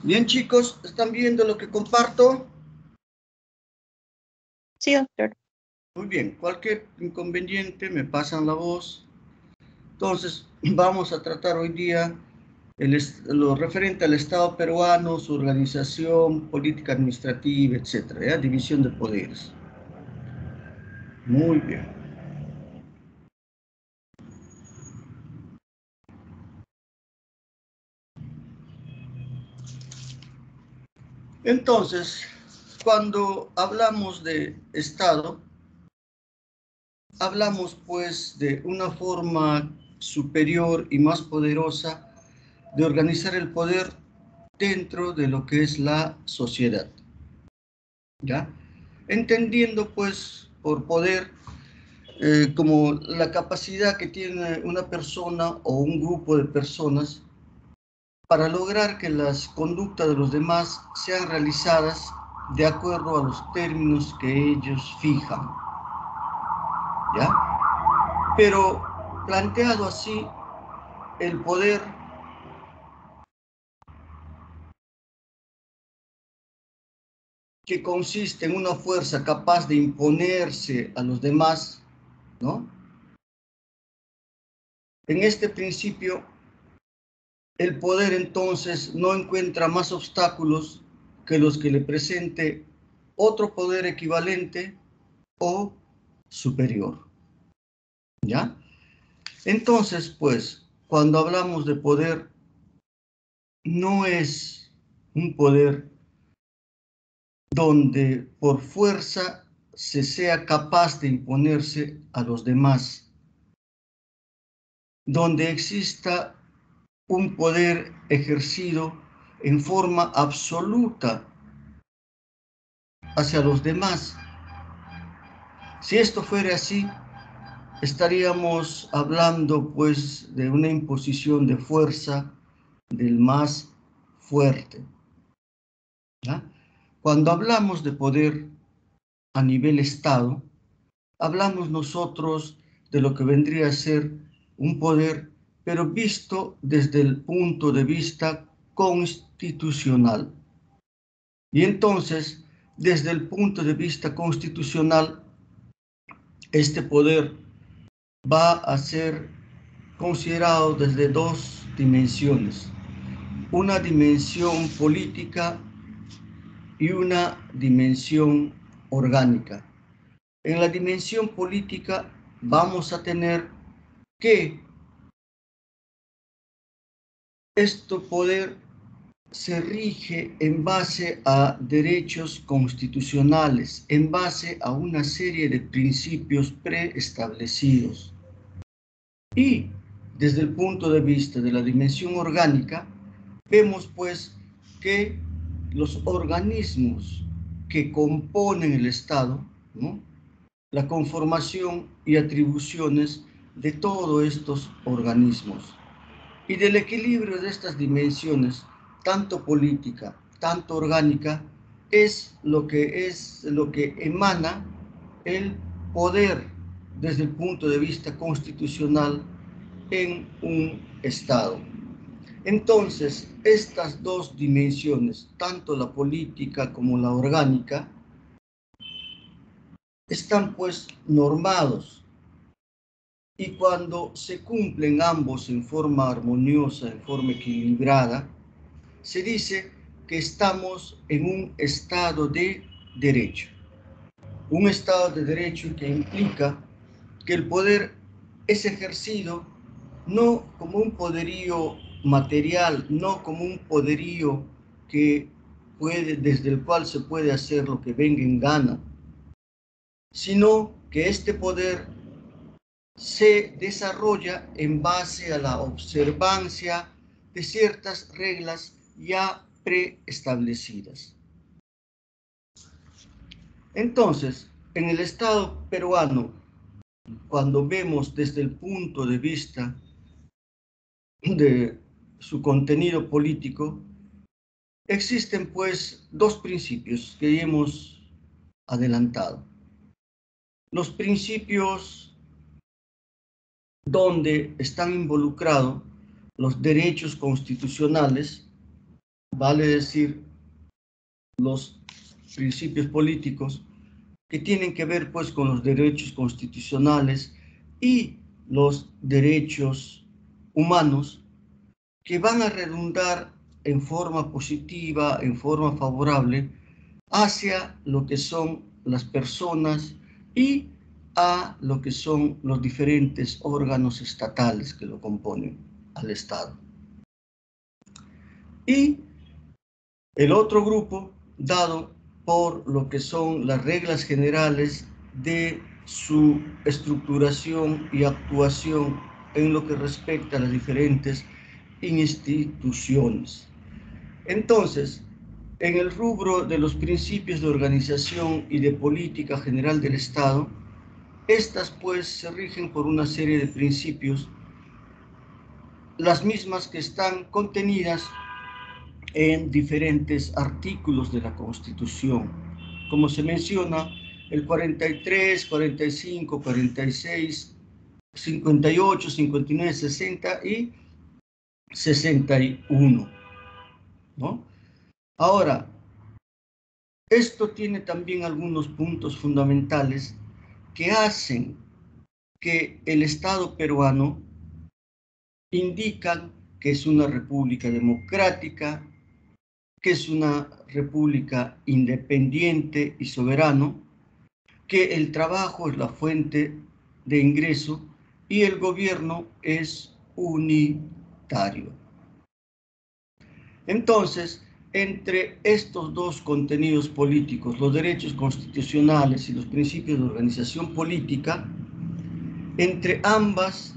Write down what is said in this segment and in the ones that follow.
Bien, chicos, ¿están viendo lo que comparto? Sí, doctor. Muy bien, cualquier inconveniente me pasan la voz. Entonces, vamos a tratar hoy día lo referente al Estado peruano, su organización, política administrativa, etcétera, ¿ya? División de poderes. Muy bien. Entonces, cuando hablamos de Estado, hablamos pues de una forma superior y más poderosa de organizar el poder dentro de lo que es la sociedad, ¿ya? Entendiendo pues por poder como la capacidad que tiene una persona o un grupo de personas para lograr que las conductas de los demás sean realizadas de acuerdo a los términos que ellos fijan, ¿ya? Pero planteado así, el poder que consiste en una fuerza capaz de imponerse a los demás, ¿no? En este principio, el poder entonces no encuentra más obstáculos que los que le presente otro poder equivalente o superior, ¿ya? Entonces, pues, cuando hablamos de poder, no es un poder donde por fuerza se sea capaz de imponerse a los demás, donde exista un poder ejercido en forma absoluta hacia los demás. Si esto fuera así, estaríamos hablando pues de una imposición de fuerza del más fuerte, ¿ya? Cuando hablamos de poder a nivel Estado, hablamos nosotros de lo que vendría a ser un poder, pero visto desde el punto de vista constitucional. Y entonces, desde el punto de vista constitucional, este poder va a ser considerado desde dos dimensiones, una dimensión política y una dimensión orgánica. En la dimensión política vamos a tener que este poder se rige en base a derechos constitucionales, en base a una serie de principios preestablecidos. Y desde el punto de vista de la dimensión orgánica, vemos pues que los organismos que componen el Estado, ¿no?, la conformación y atribuciones de todos estos organismos y del equilibrio de estas dimensiones, tanto política, tanto orgánica, es lo que emana el poder desde el punto de vista constitucional en un Estado. Entonces, estas dos dimensiones, tanto la política como la orgánica, están pues normados, y cuando se cumplen ambos en forma armoniosa, en forma equilibrada, se dice que estamos en un estado de derecho. Un estado de derecho que implica que el poder es ejercido no como un poderío material, no como un poderío desde el cual se puede hacer lo que venga en gana, sino que este poder se desarrolla en base a la observancia de ciertas reglas ya preestablecidas. Entonces, en el Estado peruano, cuando vemos desde el punto de vista de su contenido político, existen pues dos principios que hemos adelantado. Los principios donde están involucrados los derechos constitucionales, vale decir, los principios políticos que tienen que ver pues con los derechos constitucionales y los derechos humanos, que van a redundar en forma positiva, en forma favorable, hacia lo que son las personas y a lo que son los diferentes órganos estatales que lo componen al Estado. Y el otro grupo, dado por lo que son las reglas generales de su estructuración y actuación en lo que respecta a las diferentes instituciones. Entonces, en el rubro de los principios de organización y de política general del Estado, estas pues se rigen por una serie de principios, las mismas que están contenidas en diferentes artículos de la Constitución, como se menciona el 43, 45, 46, 58, 59, 60 y 61, ¿no? Ahora, esto tiene también algunos puntos fundamentales que hacen que el Estado peruano indican que es una república democrática, que es una república independiente y soberano, que el trabajo es la fuente de ingreso y el gobierno es unitario. Entonces, entre estos dos contenidos políticos, los derechos constitucionales y los principios de organización política, entre ambas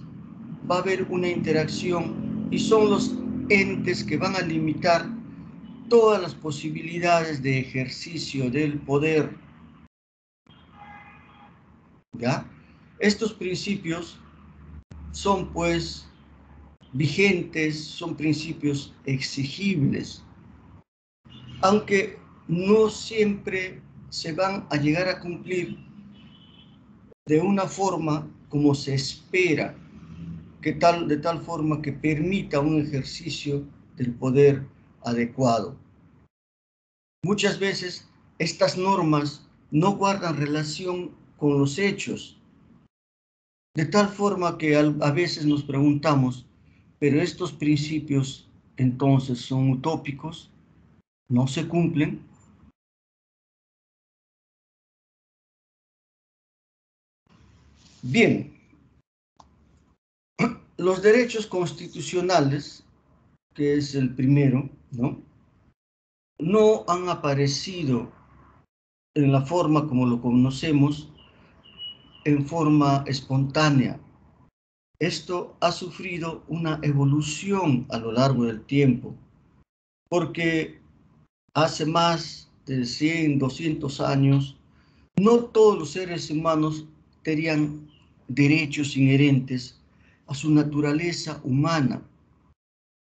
va a haber una interacción y son los entes que van a limitar todas las posibilidades de ejercicio del poder, ¿ya? Estos principios son pues vigentes, son principios exigibles, aunque no siempre se van a llegar a cumplir de una forma como se espera, de tal forma que permita un ejercicio del poder adecuado. Muchas veces estas normas no guardan relación con los hechos, de tal forma que a veces nos preguntamos, ¿pero estos principios entonces son utópicos? ¿No se cumplen? Bien, los derechos constitucionales, que es el primero, no han aparecido en la forma como lo conocemos, en forma espontánea. Esto ha sufrido una evolución a lo largo del tiempo, porque hace más de 100, 200 años, no todos los seres humanos tenían derechos inherentes a su naturaleza humana.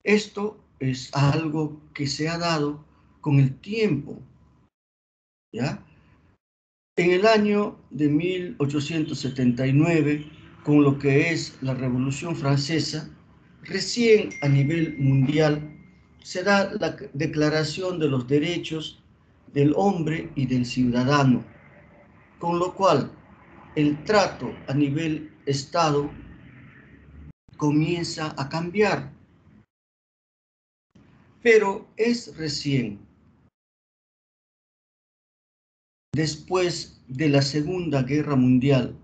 Esto es algo que se ha dado con el tiempo, ¿ya? En el año de 1879, con lo que es la Revolución Francesa, Recién a nivel mundial se da la Declaración de los Derechos del Hombre y del Ciudadano, con lo cual el trato a nivel Estado comienza a cambiar. Pero es recién, después de la Segunda Guerra Mundial,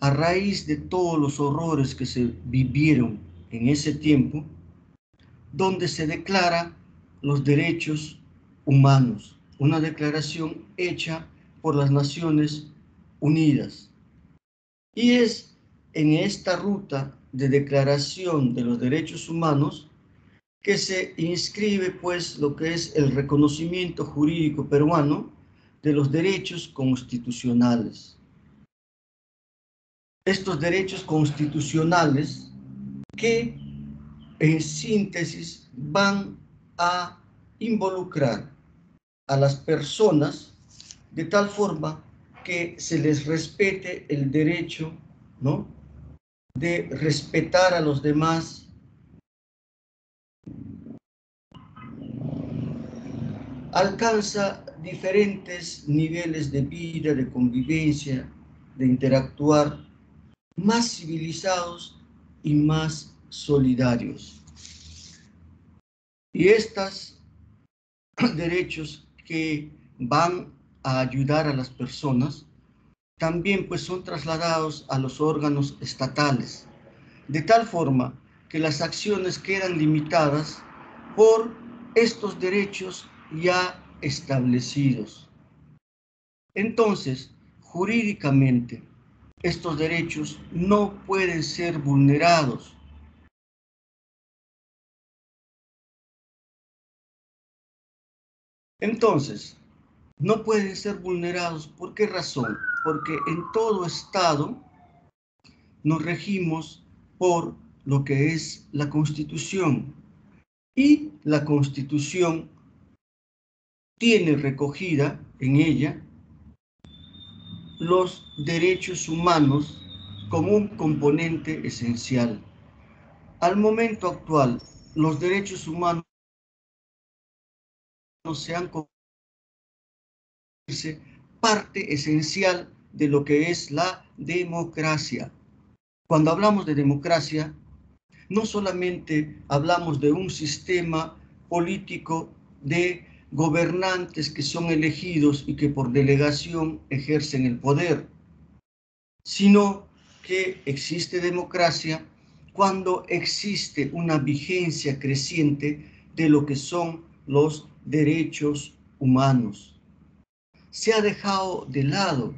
a raíz de todos los horrores que se vivieron en ese tiempo, donde se declara los derechos humanos, una declaración hecha por las Naciones Unidas. Y es en esta ruta de declaración de los derechos humanos que se inscribe pues lo que es el reconocimiento jurídico peruano de los derechos constitucionales. Estos derechos constitucionales que en síntesis van a involucrar a las personas de tal forma que se les respete el derecho, ¿no?, de respetar a los demás, alcanza diferentes niveles de vida, de convivencia, de interactuar, más civilizados y más solidarios. Y estos derechos que van a ayudar a las personas también pues son trasladados a los órganos estatales, de tal forma que las acciones quedan limitadas por estos derechos ya establecidos. Entonces, jurídicamente, estos derechos no pueden ser vulnerados. Entonces, no pueden ser vulnerados. ¿Por qué razón? Porque en todo Estado nos regimos por lo que es la Constitución. Y la Constitución tiene recogida en ella los derechos humanos como un componente esencial. Al momento actual, los derechos humanos se han convertido parte esencial de lo que es la democracia. Cuando hablamos de democracia, no solamente hablamos de un sistema político de gobernantes que son elegidos y que por delegación ejercen el poder, sino que existe democracia cuando existe una vigencia creciente de lo que son los derechos humanos. Se ha dejado de lado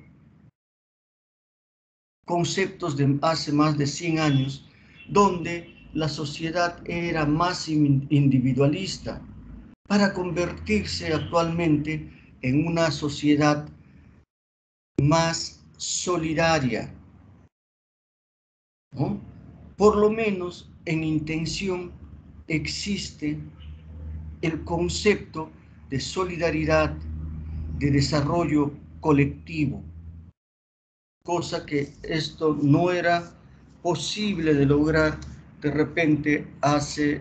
conceptos de hace más de 100 años donde la sociedad era más individualista para convertirse actualmente en una sociedad más solidaria, ¿no? Por lo menos en intención existe el concepto de solidaridad, de desarrollo colectivo, cosa que esto no era posible de lograr de repente hace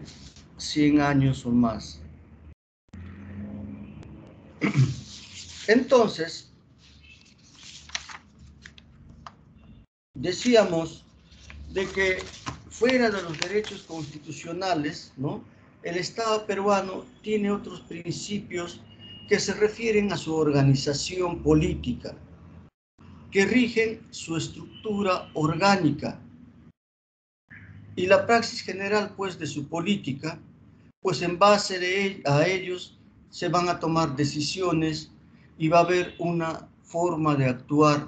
100 años o más. Entonces, decíamos de que fuera de los derechos constitucionales, ¿no?, el Estado peruano tiene otros principios que se refieren a su organización política, que rigen su estructura orgánica y la praxis general, pues, de su política, pues en base a ellos se van a tomar decisiones y va a haber una forma de actuar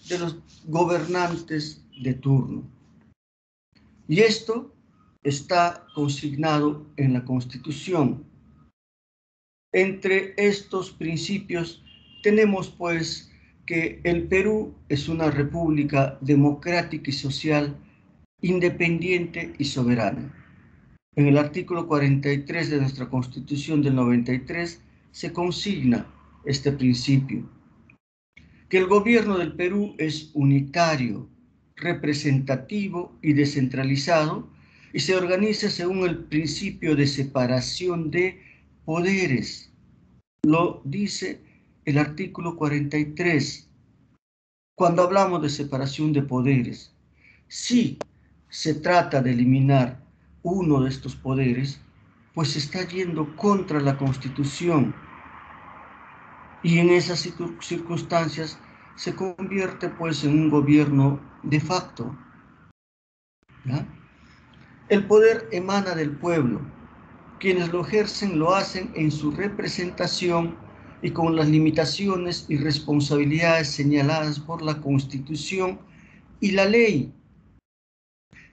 de los gobernantes de turno. Y esto está consignado en la Constitución. Entre estos principios tenemos pues que el Perú es una república democrática y social, independiente y soberana. En el artículo 43 de nuestra Constitución del 93 se consigna este principio, que el gobierno del Perú es unitario, representativo y descentralizado, y se organiza según el principio de separación de poderes. Lo dice el artículo 43. Cuando hablamos de separación de poderes, si se trata de eliminar uno de estos poderes, pues se está yendo contra la Constitución, y en esas circunstancias se convierte pues en un gobierno de facto. ¿Ya? El poder emana del pueblo. Quienes lo ejercen lo hacen en su representación y con las limitaciones y responsabilidades señaladas por la Constitución y la ley.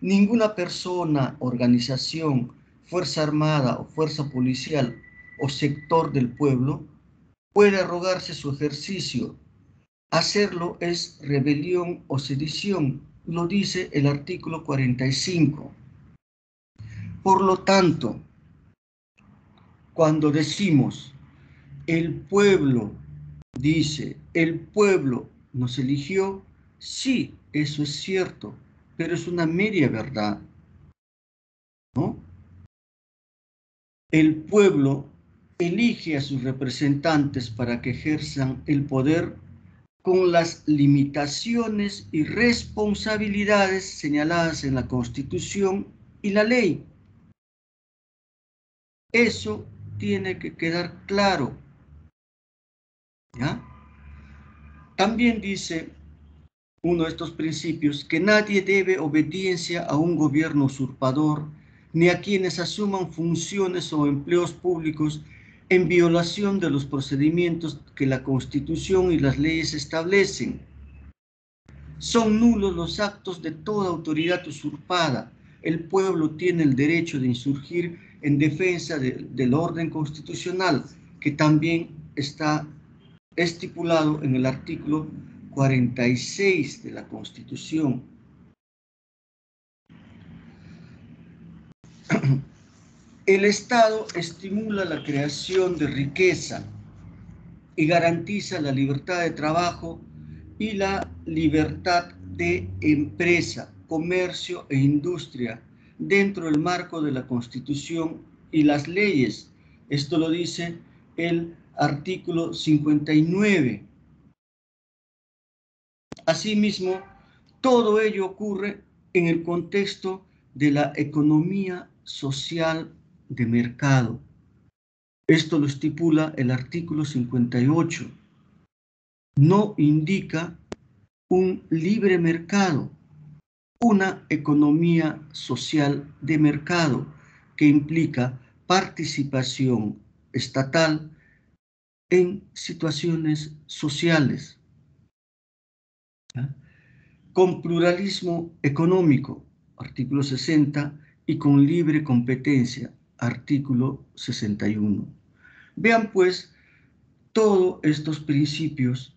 Ninguna persona, organización, fuerza armada o fuerza policial o sector del pueblo puede arrogarse su ejercicio. Hacerlo es rebelión o sedición, lo dice el artículo 45. Por lo tanto, cuando decimos el pueblo dice, el pueblo nos eligió, sí, eso es cierto, pero es una media verdad, ¿no? El pueblo elige a sus representantes para que ejerzan el poder con las limitaciones y responsabilidades señaladas en la Constitución y la ley. Eso tiene que quedar claro, ¿ya? También dice uno de estos principios que nadie debe obediencia a un gobierno usurpador, ni a quienes asuman funciones o empleos públicos en violación de los procedimientos que la Constitución y las leyes establecen. Son nulos los actos de toda autoridad usurpada. El pueblo tiene el derecho de insurgir en defensa del orden constitucional, que también está estipulado en el artículo 46 de la Constitución. El Estado estimula la creación de riqueza y garantiza la libertad de trabajo y la libertad de empresa, comercio e industria dentro del marco de la Constitución y las leyes. Esto lo dice el artículo 59. Asimismo, todo ello ocurre en el contexto de la economía social de mercado. Esto lo estipula el artículo 58. No indica un libre mercado, una economía social de mercado que implica participación estatal en situaciones sociales, ¿ya? Con pluralismo económico, artículo 60, y con libre competencia, artículo 61. Vean pues, todos estos principios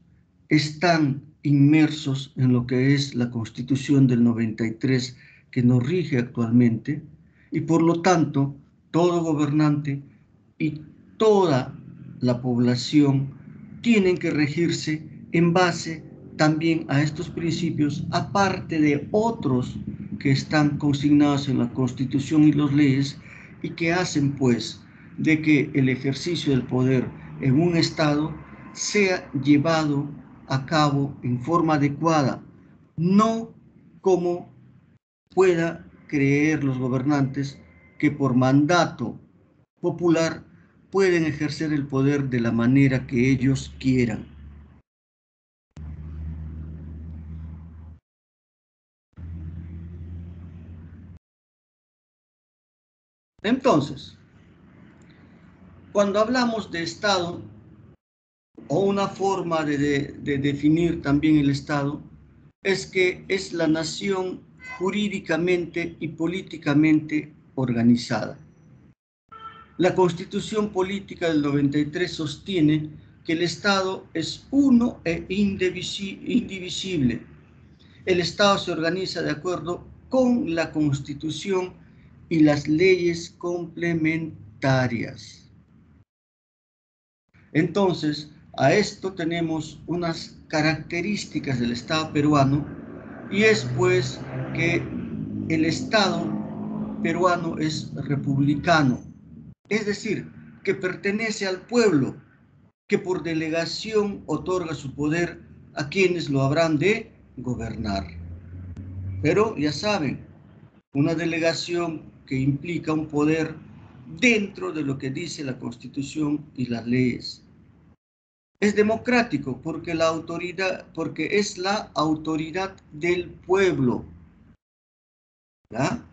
están inmersos en lo que es la Constitución del 93 que nos rige actualmente, y por lo tanto todo gobernante y toda la población tienen que regirse en base también a estos principios, aparte de otros que están consignados en la Constitución y las leyes, y que hacen pues de que el ejercicio del poder en un Estado sea llevado a cabo en forma adecuada, no como pueda creer los gobernantes que por mandato popular pueden ejercer el poder de la manera que ellos quieran. Entonces, cuando hablamos de Estado, o una forma de definir también el Estado, es que es la nación jurídicamente y políticamente organizada. La Constitución Política del 93 sostiene que el Estado es uno e indivisible. El Estado se organiza de acuerdo con la Constitución y las leyes complementarias. Entonces, a esto tenemos unas características del Estado peruano, y es pues que el Estado peruano es republicano, es decir, que pertenece al pueblo, que por delegación otorga su poder a quienes lo habrán de gobernar. Pero ya saben, una delegación que implica un poder dentro de lo que dice la Constitución y las leyes. Es democrático porque es la autoridad del pueblo. ¿Ya?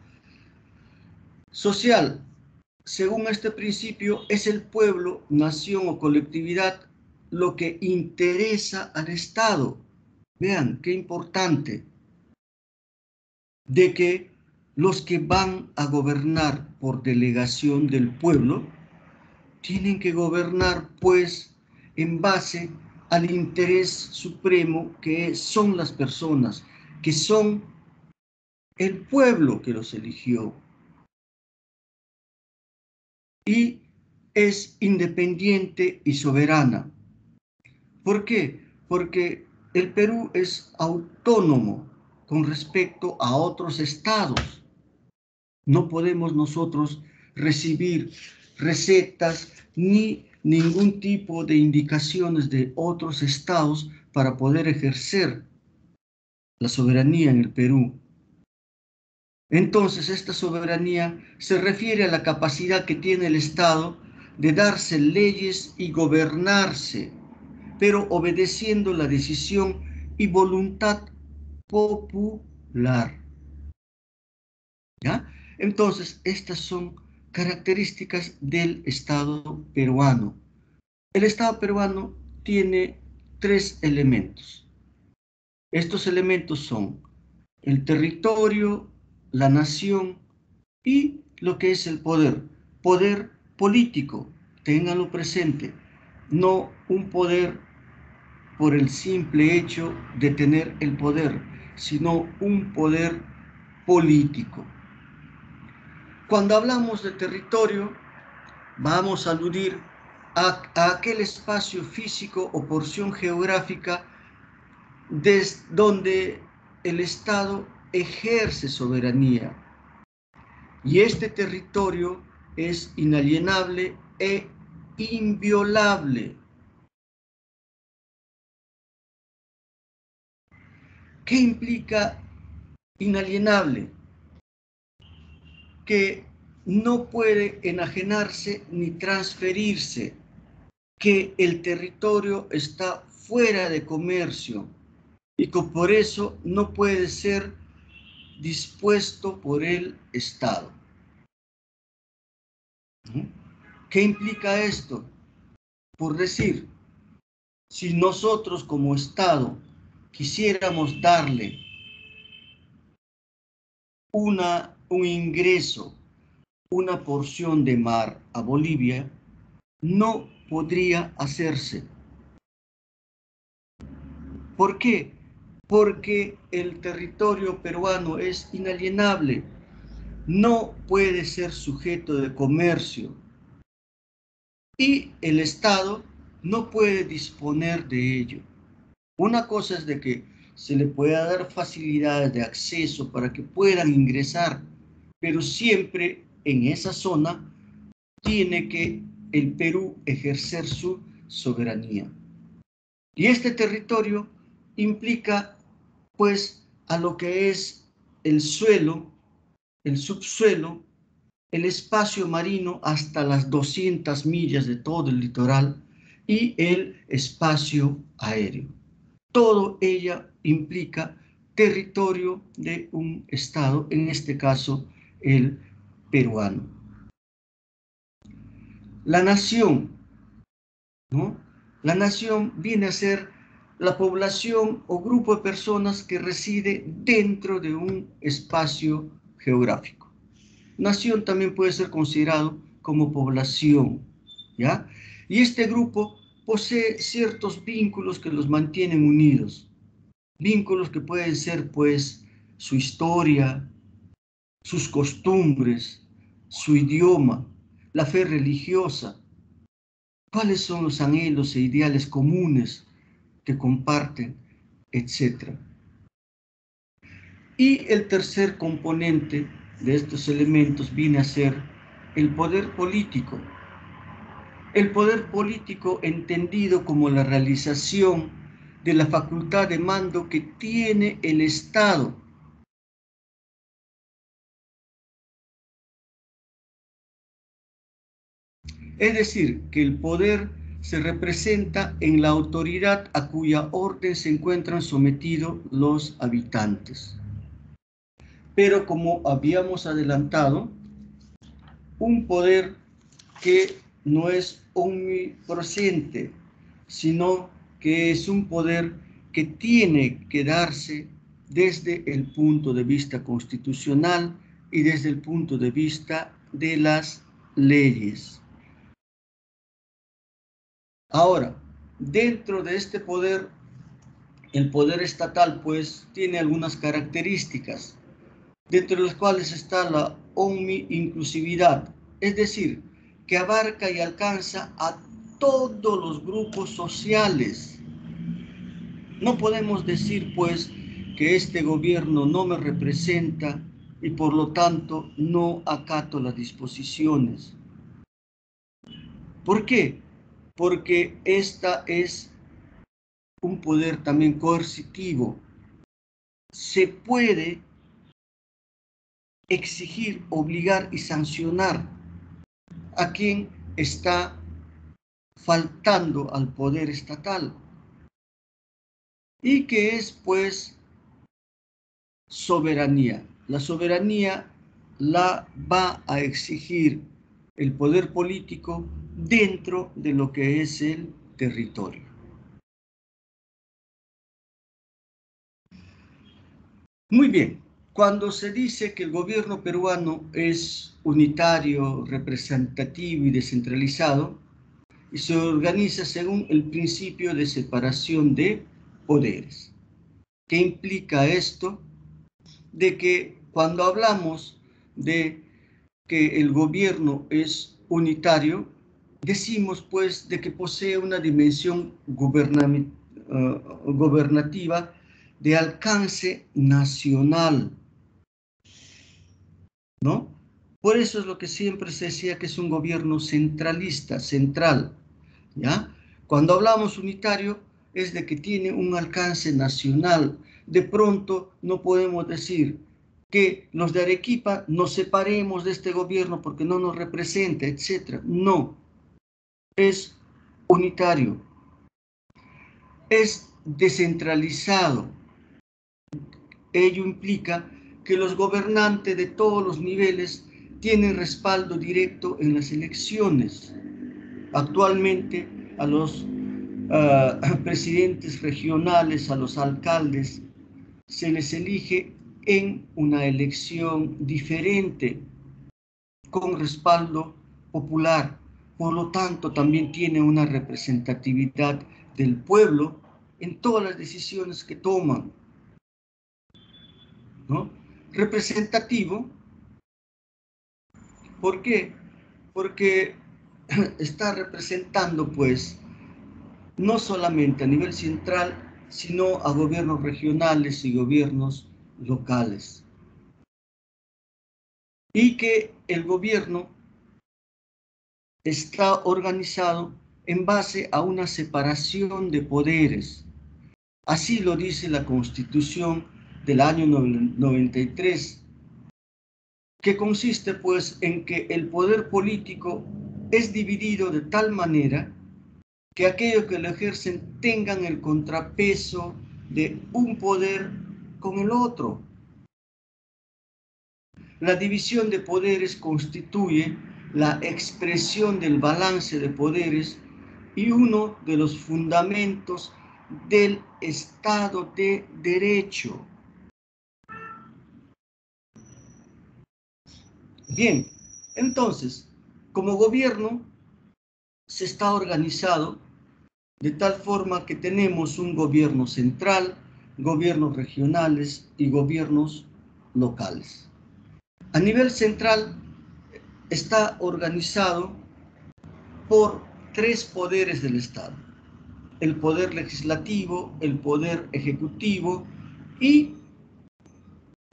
Social, según este principio, es el pueblo, nación o colectividad lo que interesa al Estado. Vean, qué importante, de que los que van a gobernar por delegación del pueblo tienen que gobernar, pues, en base al interés supremo que son las personas, que son el pueblo que los eligió. Y es independiente y soberana. ¿Por qué? Porque el Perú es autónomo con respecto a otros estados. No podemos nosotros recibir recetas ni ningún tipo de indicaciones de otros estados para poder ejercer la soberanía en el Perú. Entonces, esta soberanía se refiere a la capacidad que tiene el Estado de darse leyes y gobernarse, pero obedeciendo la decisión y voluntad popular. ¿Ya? Entonces, estas son características del Estado peruano. El Estado peruano tiene 3 elementos. Estos elementos son el territorio, la nación y lo que es el poder. Poder político, ténganlo presente, no un poder por el simple hecho de tener el poder, sino un poder político. Cuando hablamos de territorio, vamos a aludir a aquel espacio físico o porción geográfica desde donde el Estado ejerce soberanía. Y este territorio es inalienable e inviolable. ¿Qué implica inalienable? Que no puede enajenarse ni transferirse, que el territorio está fuera de comercio y que por eso no puede ser dispuesto por el Estado. ¿Qué implica esto? Por decir, si nosotros como Estado quisiéramos darle un ingreso, una porción de mar a Bolivia, no podría hacerse. ¿Por qué? Porque el territorio peruano es inalienable, no puede ser sujeto de comercio y el Estado no puede disponer de ello. Una cosa es de que se le pueda dar facilidades de acceso para que puedan ingresar, pero siempre en esa zona tiene que el Perú ejercer su soberanía. Y este territorio implica, pues, a lo que es el suelo, el subsuelo, el espacio marino hasta las 200 millas de todo el litoral y el espacio aéreo. Todo ella implica territorio de un Estado, en este caso el peruano. La nación, ¿no? La nación viene a ser la población o grupo de personas que reside dentro de un espacio geográfico. Nación también puede ser considerado como población, ¿ya? Y este grupo posee ciertos vínculos que los mantienen unidos. Vínculos que pueden ser, pues, su historia, sus costumbres, su idioma, la fe religiosa. ¿Cuáles son los anhelos e ideales comunes que comparten, etcétera? Y el tercer componente de estos elementos viene a ser el poder político. El poder político entendido como la realización de la facultad de mando que tiene el Estado. Es decir, que el poder se representa en la autoridad a cuya orden se encuentran sometidos los habitantes. Pero como habíamos adelantado, un poder que no es omnipresente, sino que es un poder que tiene que darse desde el punto de vista constitucional y desde el punto de vista de las leyes. Ahora, dentro de este poder, el poder estatal pues tiene algunas características, dentro de las cuales está la omni-inclusividad, es decir, que abarca y alcanza a todos los grupos sociales. No podemos decir pues que este gobierno no me representa y por lo tanto no acato las disposiciones. ¿Por qué? Porque esta es un poder también coercitivo. Se puede exigir, obligar y sancionar a quien está faltando al poder estatal y que es pues soberanía. La soberanía la va a exigir el poder político dentro de lo que es el territorio. Muy bien, cuando se dice que el gobierno peruano es unitario, representativo y descentralizado, y se organiza según el principio de separación de poderes. ¿Qué implica esto? De que cuando hablamos de que el gobierno es unitario, decimos pues de que posee una dimensión gobernativa de alcance nacional, ¿no? Por eso es lo que siempre se decía que es un gobierno centralista, central, ¿ya? Cuando hablamos unitario es de que tiene un alcance nacional. De pronto no podemos decir que los de Arequipa nos separemos de este gobierno porque no nos representa, etc. No, es unitario, es descentralizado. Ello implica que los gobernantes de todos los niveles tienen respaldo directo en las elecciones. Actualmente a los presidentes regionales, a los alcaldes, se les elige en una elección diferente, con respaldo popular. Por lo tanto, también tiene una representatividad del pueblo en todas las decisiones que toman, ¿no? Representativo, ¿por qué? Porque está representando, pues, no solamente a nivel central, sino a gobiernos regionales y gobiernos locales. Y que el gobierno está organizado en base a una separación de poderes. Así lo dice la Constitución del año 93, que consiste pues en que el poder político es dividido de tal manera que aquellos que lo ejercen tengan el contrapeso de un poder con el otro. La división de poderes constituye la expresión del balance de poderes y uno de los fundamentos del Estado de Derecho. Bien, entonces, como gobierno se está organizado de tal forma que tenemos un gobierno central, gobiernos regionales y gobiernos locales. A nivel central está organizado por tres poderes del Estado: el poder legislativo, el poder ejecutivo y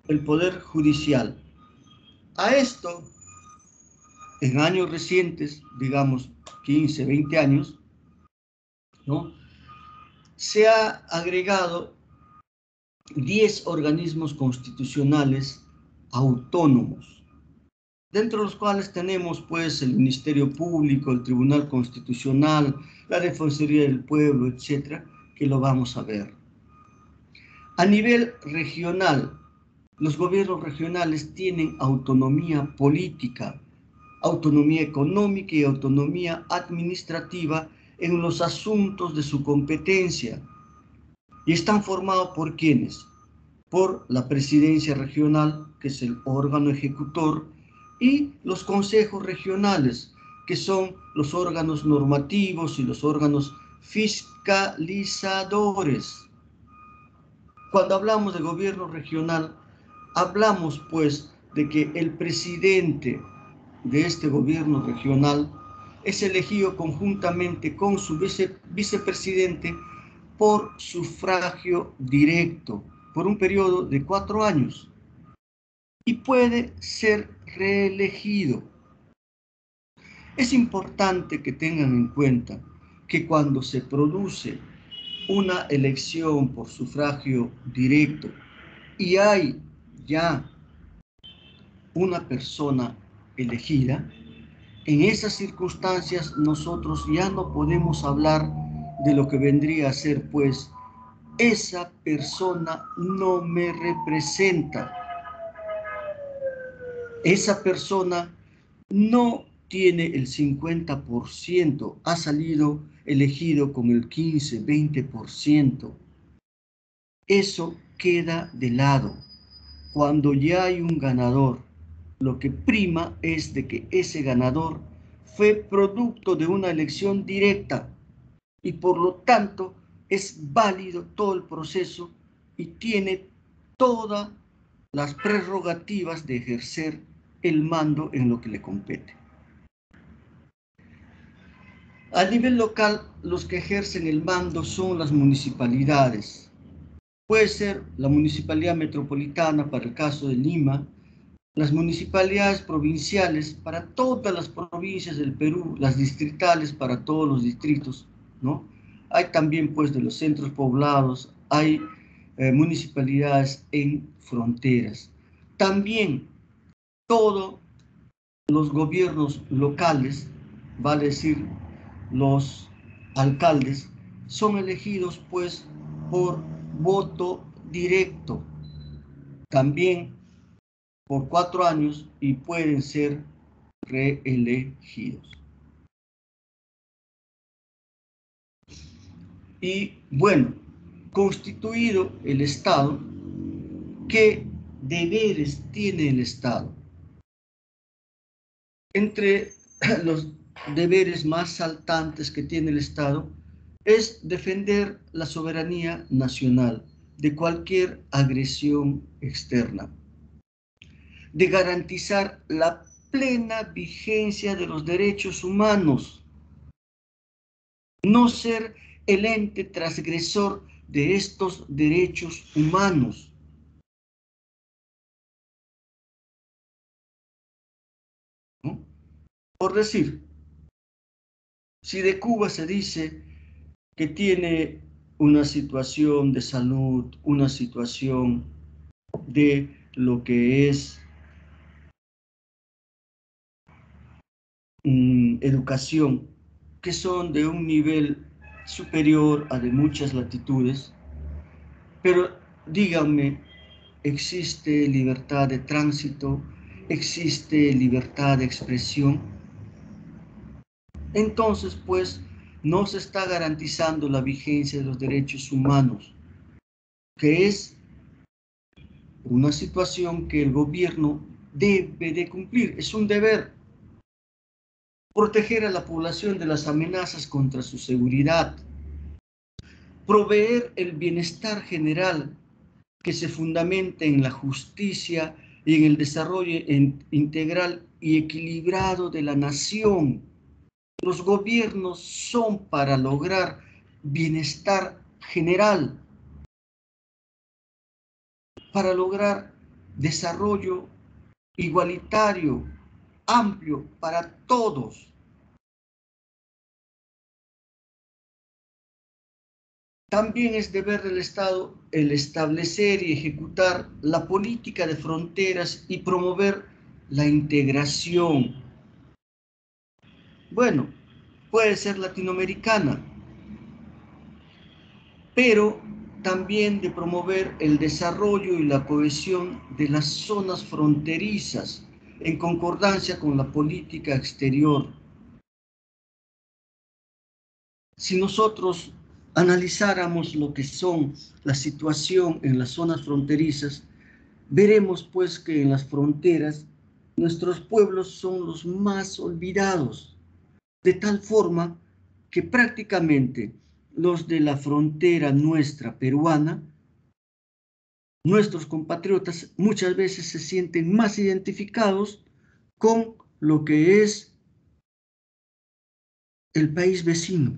el poder judicial. A esto, en años recientes, digamos 15, 20 años, ¿no?, se ha agregado 10 organismos constitucionales autónomos, dentro de los cuales tenemos pues el Ministerio Público, el Tribunal Constitucional, la Defensoría del Pueblo, etcétera, que lo vamos a ver. A nivel regional, los gobiernos regionales tienen autonomía política, autonomía económica y autonomía administrativa en los asuntos de su competencia. Y están formados por ¿quiénes? Por la presidencia regional, que es el órgano ejecutor, y los consejos regionales, que son los órganos normativos y los órganos fiscalizadores. Cuando hablamos de gobierno regional, hablamos pues de que el presidente de este gobierno regional es elegido conjuntamente con su vicepresidente por sufragio directo, por un periodo de 4 años, y puede ser reelegido. Es importante que tengan en cuenta que cuando se produce una elección por sufragio directo y hay ya una persona elegida, en esas circunstancias nosotros ya no podemos hablar de lo que vendría a ser pues esa persona no me representa, esa persona no tiene el 50%, ha salido elegido con el 15, 20%. Eso queda de lado. Cuando ya hay un ganador, lo que prima es de que ese ganador fue producto de una elección directa y por lo tanto es válido todo el proceso y tiene todas las prerrogativas de ejercer el mando en lo que le compete. A nivel local, los que ejercen el mando son las municipalidades. Puede ser la Municipalidad Metropolitana para el caso de Lima, las municipalidades provinciales para todas las provincias del Perú, las distritales para todos los distritos, ¿no? Hay también pues de los centros poblados, hay municipalidades en fronteras. También todos los gobiernos locales, vale decir los alcaldes, son elegidos pues por voto directo, también por 4 años y pueden ser reelegidos. Y bueno, constituido el Estado, ¿qué deberes tiene el Estado? Entre los deberes más saltantes que tiene el Estado es defender la soberanía nacional de cualquier agresión externa, de garantizar la plena vigencia de los derechos humanos, no ser el ente transgresor de estos derechos humanos. ¿No? Por decir, si de Cuba se dice que tiene una situación de salud, una situación de lo que es educación, que son de un nivel superior a de muchas latitudes, pero díganme, ¿existe libertad de tránsito? ¿Existe libertad de expresión? Entonces, pues, no se está garantizando la vigencia de los derechos humanos, que es una situación que el gobierno debe de cumplir, es un deber. Proteger a la población de las amenazas contra su seguridad, proveer el bienestar general que se fundamente en la justicia y en el desarrollo integral y equilibrado de la nación. Los gobiernos son para lograr bienestar general, para lograr desarrollo igualitario, amplio para todos. También es deber del Estado el establecer y ejecutar la política de fronteras y promover la integración. Bueno, puede ser latinoamericana, pero también de promover el desarrollo y la cohesión de las zonas fronterizas en concordancia con la política exterior. Si nosotros analizáramos lo que son la situación en las zonas fronterizas, veremos pues que en las fronteras nuestros pueblos son los más olvidados, de tal forma que prácticamente los de la frontera nuestra peruana, nuestros compatriotas muchas veces se sienten más identificados con lo que es el país vecino,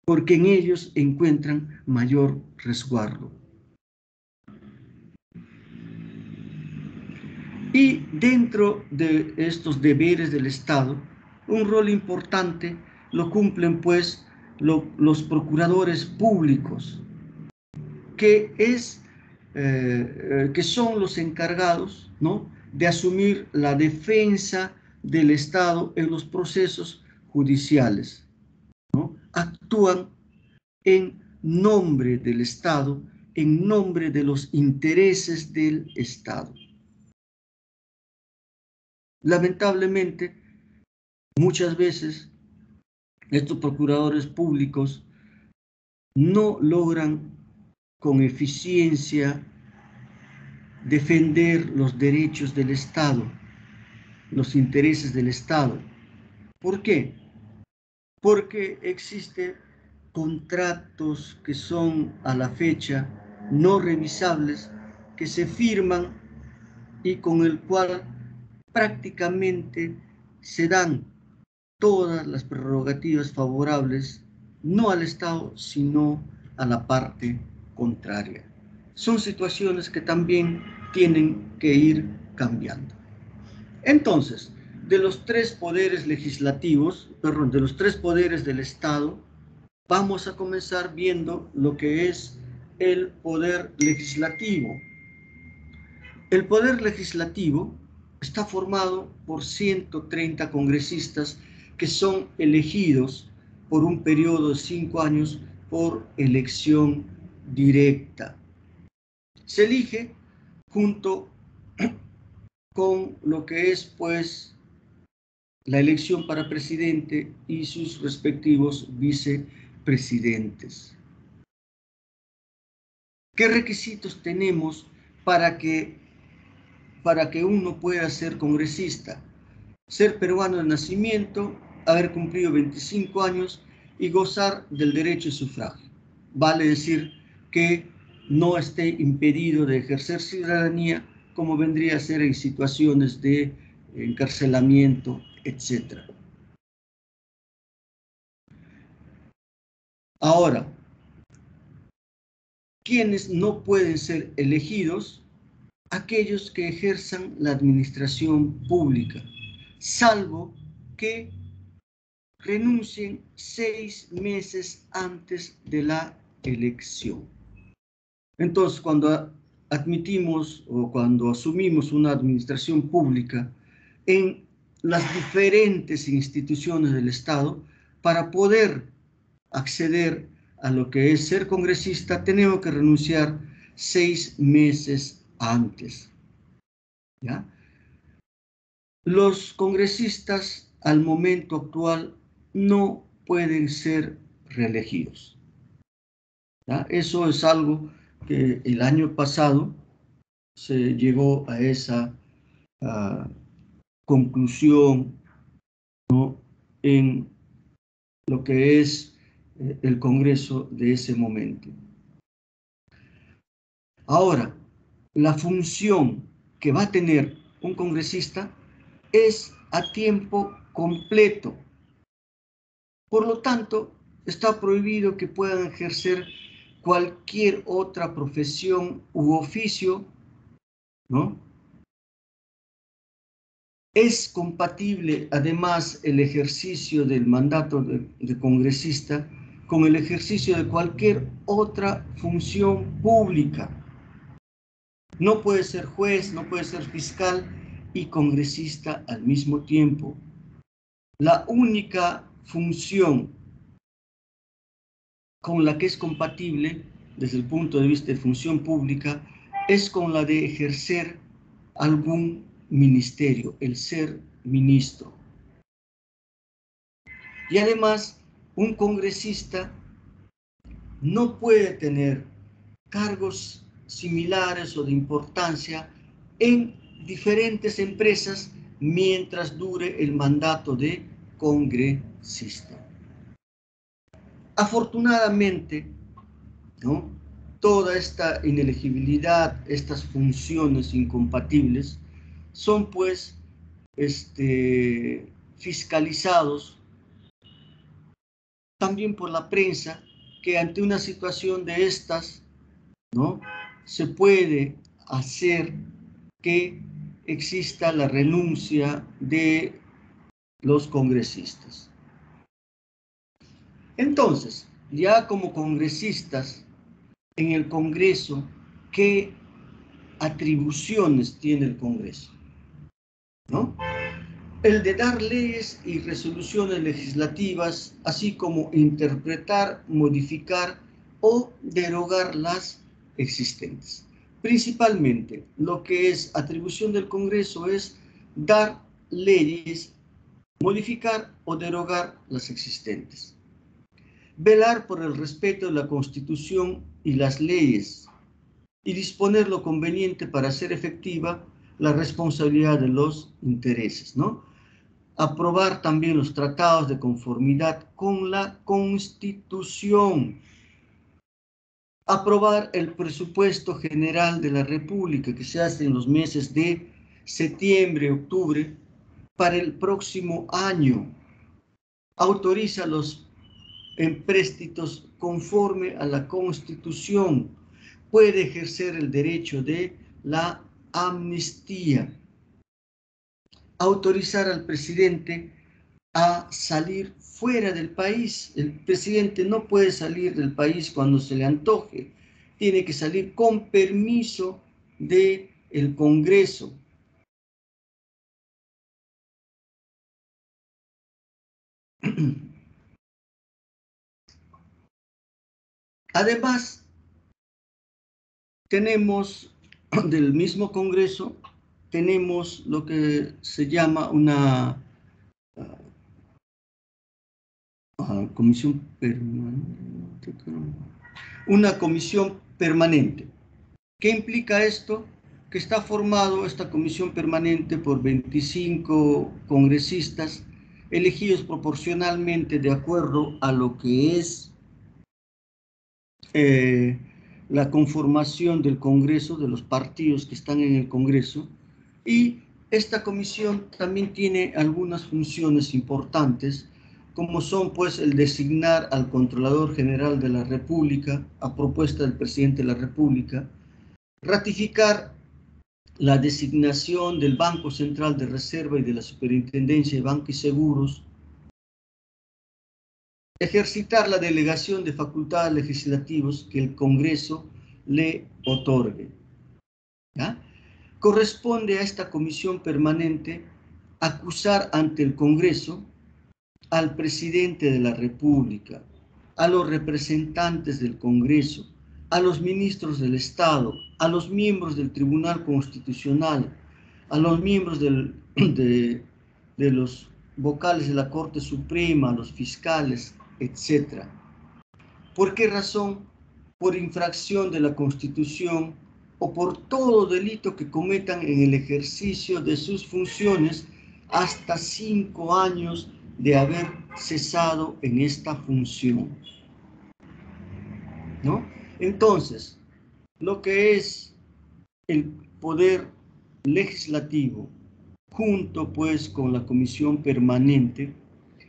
porque en ellos encuentran mayor resguardo. Y dentro de estos deberes del Estado, un rol importante lo cumplen pues los procuradores públicos, que, que son los encargados, ¿no?, de asumir la defensa del Estado en los procesos judiciales, ¿no? Actúan en nombre del Estado, en nombre de los intereses del Estado. Lamentablemente, muchas veces estos procuradores públicos no logran con eficiencia defender los derechos del Estado, los intereses del Estado. ¿Por qué? Porque existen contratos que son a la fecha no revisables, que se firman y con el cual prácticamente se dan todas las prerrogativas favorables, no al Estado, sino a la parte contraria. Son situaciones que también tienen que ir cambiando. Entonces, de los tres poderes legislativos, perdón, de los tres poderes del Estado, vamos a comenzar viendo lo que es el poder legislativo. El poder legislativo está formado por 130 congresistas que son elegidos por un periodo de 5 años por elección directa. Se elige junto con lo que es pues la elección para presidente y sus respectivos vicepresidentes. ¿Qué requisitos tenemos para que uno pueda ser congresista? Ser peruano de nacimiento, haber cumplido 25 años y gozar del derecho de sufragio. Vale decir que no esté impedido de ejercer ciudadanía, como vendría a ser en situaciones de encarcelamiento, etc. Ahora, ¿quiénes no pueden ser elegidos? Aquellos que ejerzan la administración pública, salvo que renuncien 6 meses antes de la elección. Entonces, cuando admitimos o cuando asumimos una administración pública en las diferentes instituciones del Estado, para poder acceder a lo que es ser congresista, tenemos que renunciar 6 meses antes, ¿ya? Los congresistas al momento actual no pueden ser reelegidos, ¿ya? Eso es algo que el año pasado se llegó a esa conclusión, ¿no?, en lo que es el Congreso de ese momento. Ahora, la función que va a tener un congresista es a tiempo completo. Por lo tanto, está prohibido que puedan ejercer cualquier otra profesión u oficio, ¿no?, Es compatible además el ejercicio del mandato de congresista con el ejercicio de cualquier otra función pública. No puede ser juez, no puede ser fiscal y congresista al mismo tiempo. La única función con la que es compatible desde el punto de vista de función pública es con la de ejercer algún ministerio, el ser ministro. Y además, un congresista no puede tener cargos similares o de importancia en diferentes empresas mientras dure el mandato de congresista. Afortunadamente, ¿no?, toda esta inelegibilidad, estas funciones incompatibles, son pues fiscalizados también por la prensa, que ante una situación de estas, ¿no?, se puede hacer que exista la renuncia de los congresistas. Entonces, ya como congresistas en el Congreso, ¿qué atribuciones tiene el Congreso? ¿No? El de dar leyes y resoluciones legislativas, así como interpretar, modificar o derogar las existentes. Principalmente, lo que es atribución del Congreso es dar leyes, modificar o derogar las existentes. Velar por el respeto de la Constitución y las leyes y disponer lo conveniente para hacer efectiva la responsabilidad de los intereses, ¿no? Aprobar también los tratados de conformidad con la Constitución. Aprobar el presupuesto general de la República que se hace en los meses de septiembre, octubre, para el próximo año. Autoriza los empréstitos conforme a la Constitución. Puede ejercer el derecho de la amnistía. Autorizar al presidente a salir fuera del país. El presidente no puede salir del país cuando se le antoje. Tiene que salir con permiso del Congreso. Además, tenemos del mismo Congreso, tenemos lo que se llama una comisión permanente. Una comisión permanente. ¿Qué implica esto? Que está formado esta comisión permanente por 25 congresistas elegidos proporcionalmente de acuerdo a lo que es la conformación del Congreso, de los partidos que están en el Congreso, y esta comisión también tiene algunas funciones importantes, como son pues el designar al Controlador General de la República a propuesta del Presidente de la República, ratificar la designación del Banco Central de Reserva y de la Superintendencia de Bancos y Seguros, ejercitar la delegación de facultades legislativas que el Congreso le otorgue. ¿Ya? Corresponde a esta comisión permanente acusar ante el Congreso al presidente de la República, a los representantes del Congreso, a los ministros del Estado, a los miembros del Tribunal Constitucional, a los miembros de los vocales de la Corte Suprema, a los fiscales, etc. ¿Por qué razón? Por infracción de la Constitución o por todo delito que cometan en el ejercicio de sus funciones hasta 5 años de haber cesado en esta función, ¿no? Entonces, lo que es el poder legislativo, junto pues con la comisión permanente,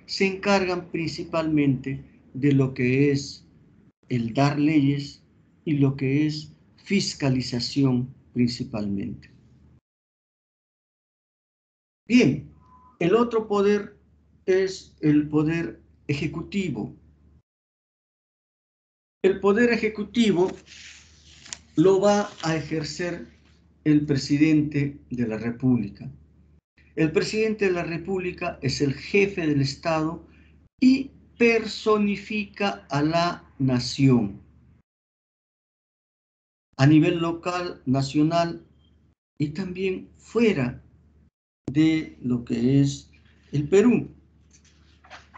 se encargan principalmente de lo que es el dar leyes y lo que es fiscalización principalmente. Bien, el otro poder es el poder ejecutivo. El poder ejecutivo lo va a ejercer el presidente de la República. El presidente de la República es el jefe del Estado y personifica a la nación a nivel local, nacional y también fuera de lo que es el Perú.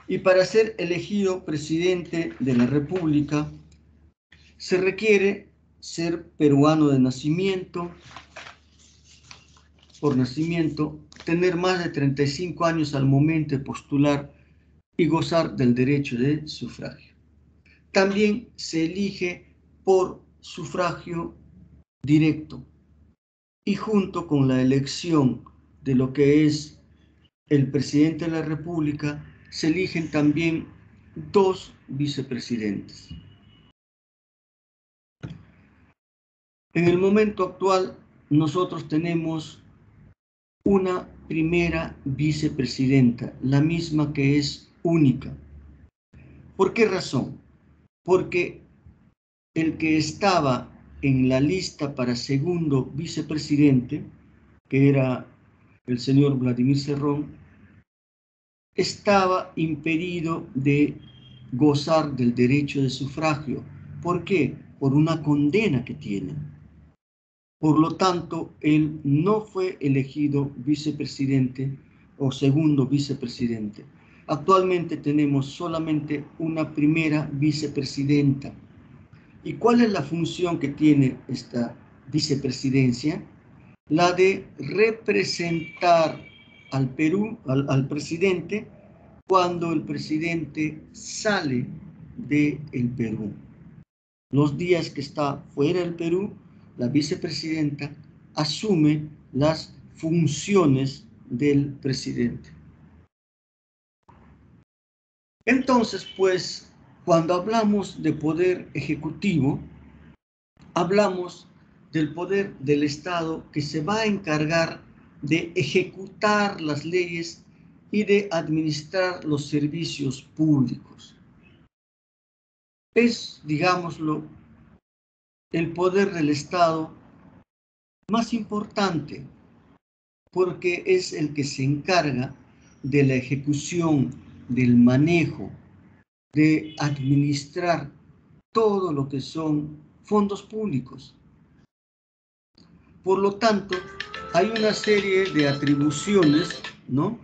Y para ser elegido presidente de la República se requiere ser peruano de nacimiento, por nacimiento, tener más de 35 años al momento de postular y gozar del derecho de sufragio. También se elige por sufragio directo y junto con la elección de lo que es el presidente de la República, se eligen también 2 vicepresidentes. En el momento actual, nosotros tenemos una primera vicepresidenta, la misma que es única. ¿Por qué razón? Porque el que estaba en la lista para segundo vicepresidente, que era el señor Vladimir Cerrón, estaba impedido de gozar del derecho de sufragio. ¿Por qué? Por una condena que tiene. Por lo tanto, él no fue elegido vicepresidente o segundo vicepresidente. Actualmente tenemos solamente una primera vicepresidenta. ¿Y cuál es la función que tiene esta vicepresidencia? La de representar al Perú, al presidente, cuando el presidente sale del Perú. Los días que está fuera del Perú, la vicepresidenta asume las funciones del presidente. Entonces, pues, cuando hablamos de poder ejecutivo, hablamos del poder del Estado que se va a encargar de ejecutar las leyes y de administrar los servicios públicos. Es, digámoslo, el poder del Estado más importante porque es el que se encarga de la ejecución, del manejo, de administrar todo lo que son fondos públicos. Por lo tanto, hay una serie de atribuciones, ¿no?,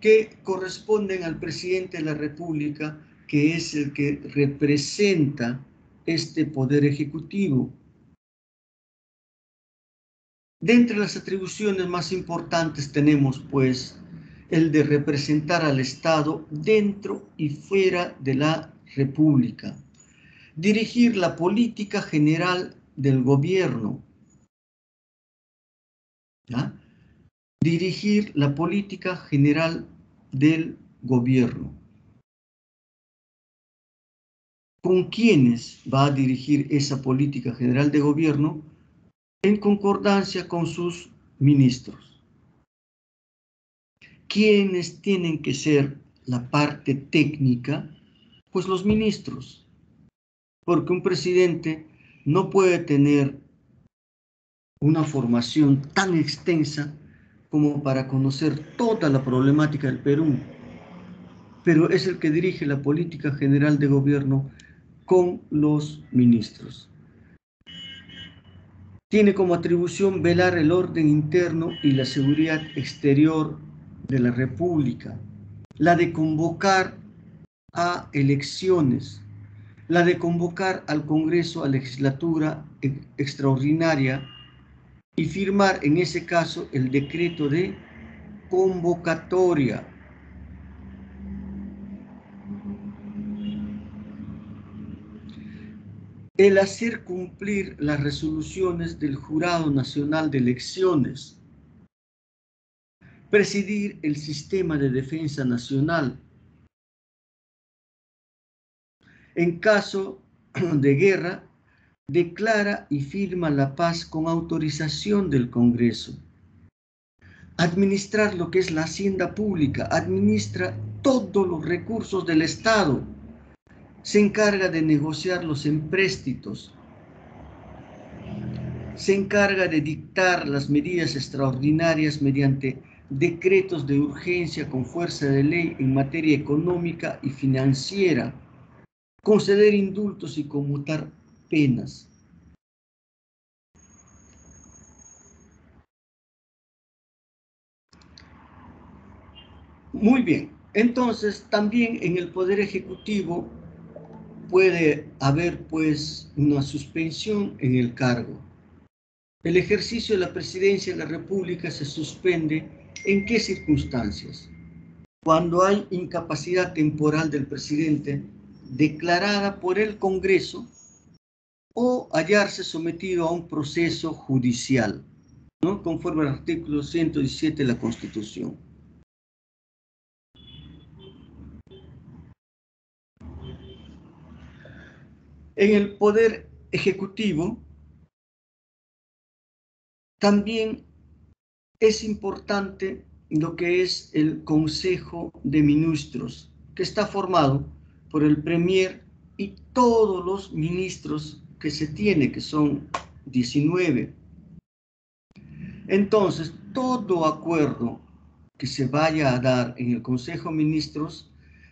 que corresponden al presidente de la República, que es el que representa este poder ejecutivo. De entre las atribuciones más importantes tenemos, pues, el de representar al Estado dentro y fuera de la República, dirigir la política general del gobierno, ¿ya? Dirigir la política general del gobierno. ¿Con quiénes va a dirigir esa política general de gobierno? En concordancia con sus ministros. ¿Quiénes tienen que ser la parte técnica? Pues los ministros. Porque un presidente no puede tener una formación tan extensa como para conocer toda la problemática del Perú, pero es el que dirige la política general de gobierno con los ministros. Tiene como atribución velar el orden interno y la seguridad exterior de la República, la de convocar a elecciones, la de convocar al Congreso a legislatura extraordinaria y firmar en ese caso el decreto de convocatoria. El hacer cumplir las resoluciones del Jurado Nacional de Elecciones, presidir el sistema de defensa nacional. En caso de guerra, declara y firma la paz con autorización del Congreso. administrar lo que es la hacienda pública, administra todos los recursos del Estado, se encarga de negociar los empréstitos, se encarga de dictar las medidas extraordinarias mediante decretos de urgencia con fuerza de ley en materia económica y financiera, conceder indultos y conmutar penas. Muy bien, entonces también en el Poder Ejecutivo puede haber pues una suspensión en el cargo. El ejercicio de la presidencia de la República se suspende ¿en qué circunstancias? Cuando hay incapacidad temporal del presidente declarada por el Congreso o hallarse sometido a un proceso judicial, ¿no? Conforme al artículo 117 de la Constitución. En el Poder Ejecutivo también es importante lo que es el Consejo de Ministros, que está formado por el Premier y todos los ministros que se tiene, que son 19. Entonces, todo acuerdo que se vaya a dar en el Consejo de Ministros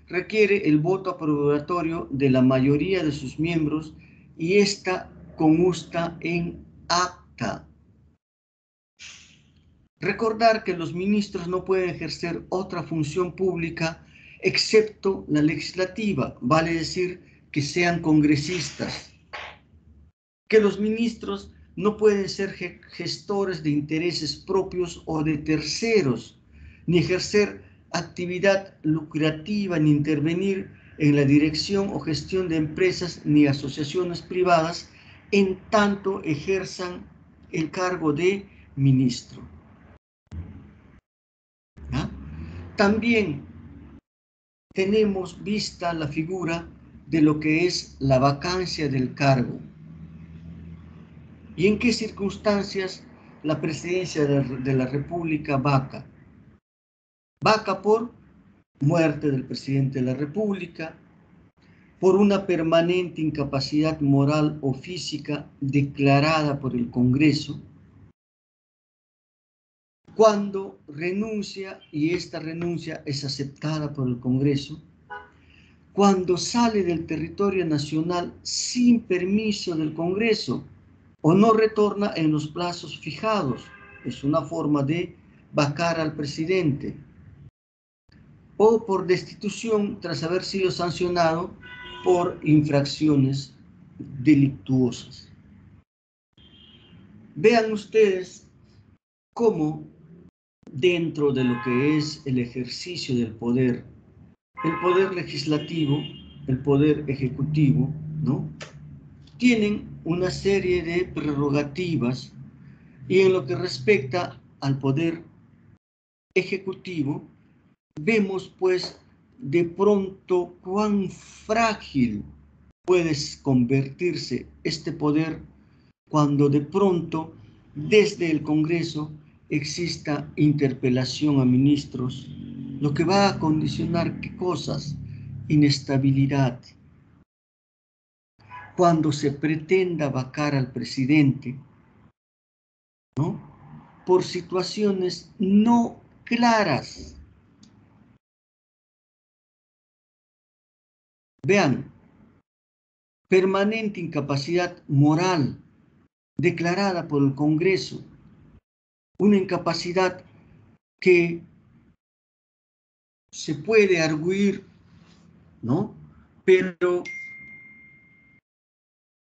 requiere el voto aprobatorio de la mayoría de sus miembros y esta consta en acta. Recordar que los ministros no pueden ejercer otra función pública excepto la legislativa, vale decir que sean congresistas. Que los ministros no pueden ser gestores de intereses propios o de terceros, ni ejercer actividad lucrativa, ni intervenir en la dirección o gestión de empresas ni asociaciones privadas, en tanto ejerzan el cargo de ministro. ¿Ah? También tenemos vista la figura de lo que es la vacancia del cargo. ¿Y en qué circunstancias la presidencia de la República vaca? Vaca por muerte del presidente de la República, por una permanente incapacidad moral o física declarada por el Congreso, cuando renuncia y esta renuncia es aceptada por el Congreso, cuando sale del territorio nacional sin permiso del Congreso o no retorna en los plazos fijados. Es una forma de vacar al presidente. O por destitución tras haber sido sancionado por infracciones delictuosas. Vean ustedes cómo dentro de lo que es el ejercicio del poder, el poder legislativo, el poder ejecutivo, ¿no? Tienen una serie de prerrogativas y en lo que respecta al poder ejecutivo, vemos pues de pronto cuán frágil puede convertirse este poder cuando de pronto desde el Congreso exista interpelación a ministros, lo que va a condicionar qué cosas, inestabilidad. Cuando se pretenda vacar al presidente, ¿no? Por situaciones no claras. Vean, permanente incapacidad moral declarada por el Congreso, una incapacidad que se puede arguir, ¿no? Pero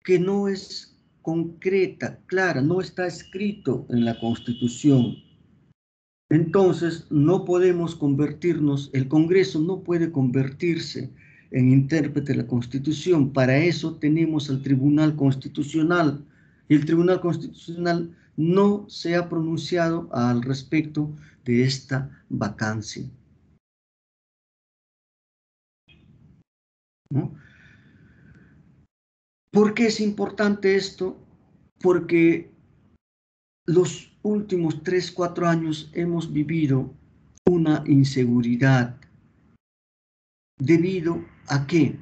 que no es concreta, clara, no está escrito en la Constitución. Entonces, no podemos convertirnos, el Congreso no puede convertirse en intérprete de la Constitución. Para eso tenemos al Tribunal Constitucional. Y el Tribunal Constitucional no se ha pronunciado al respecto de esta vacancia, ¿no? ¿Por qué es importante esto? Porque los últimos 3, 4 años hemos vivido una inseguridad. ¿Debido a qué?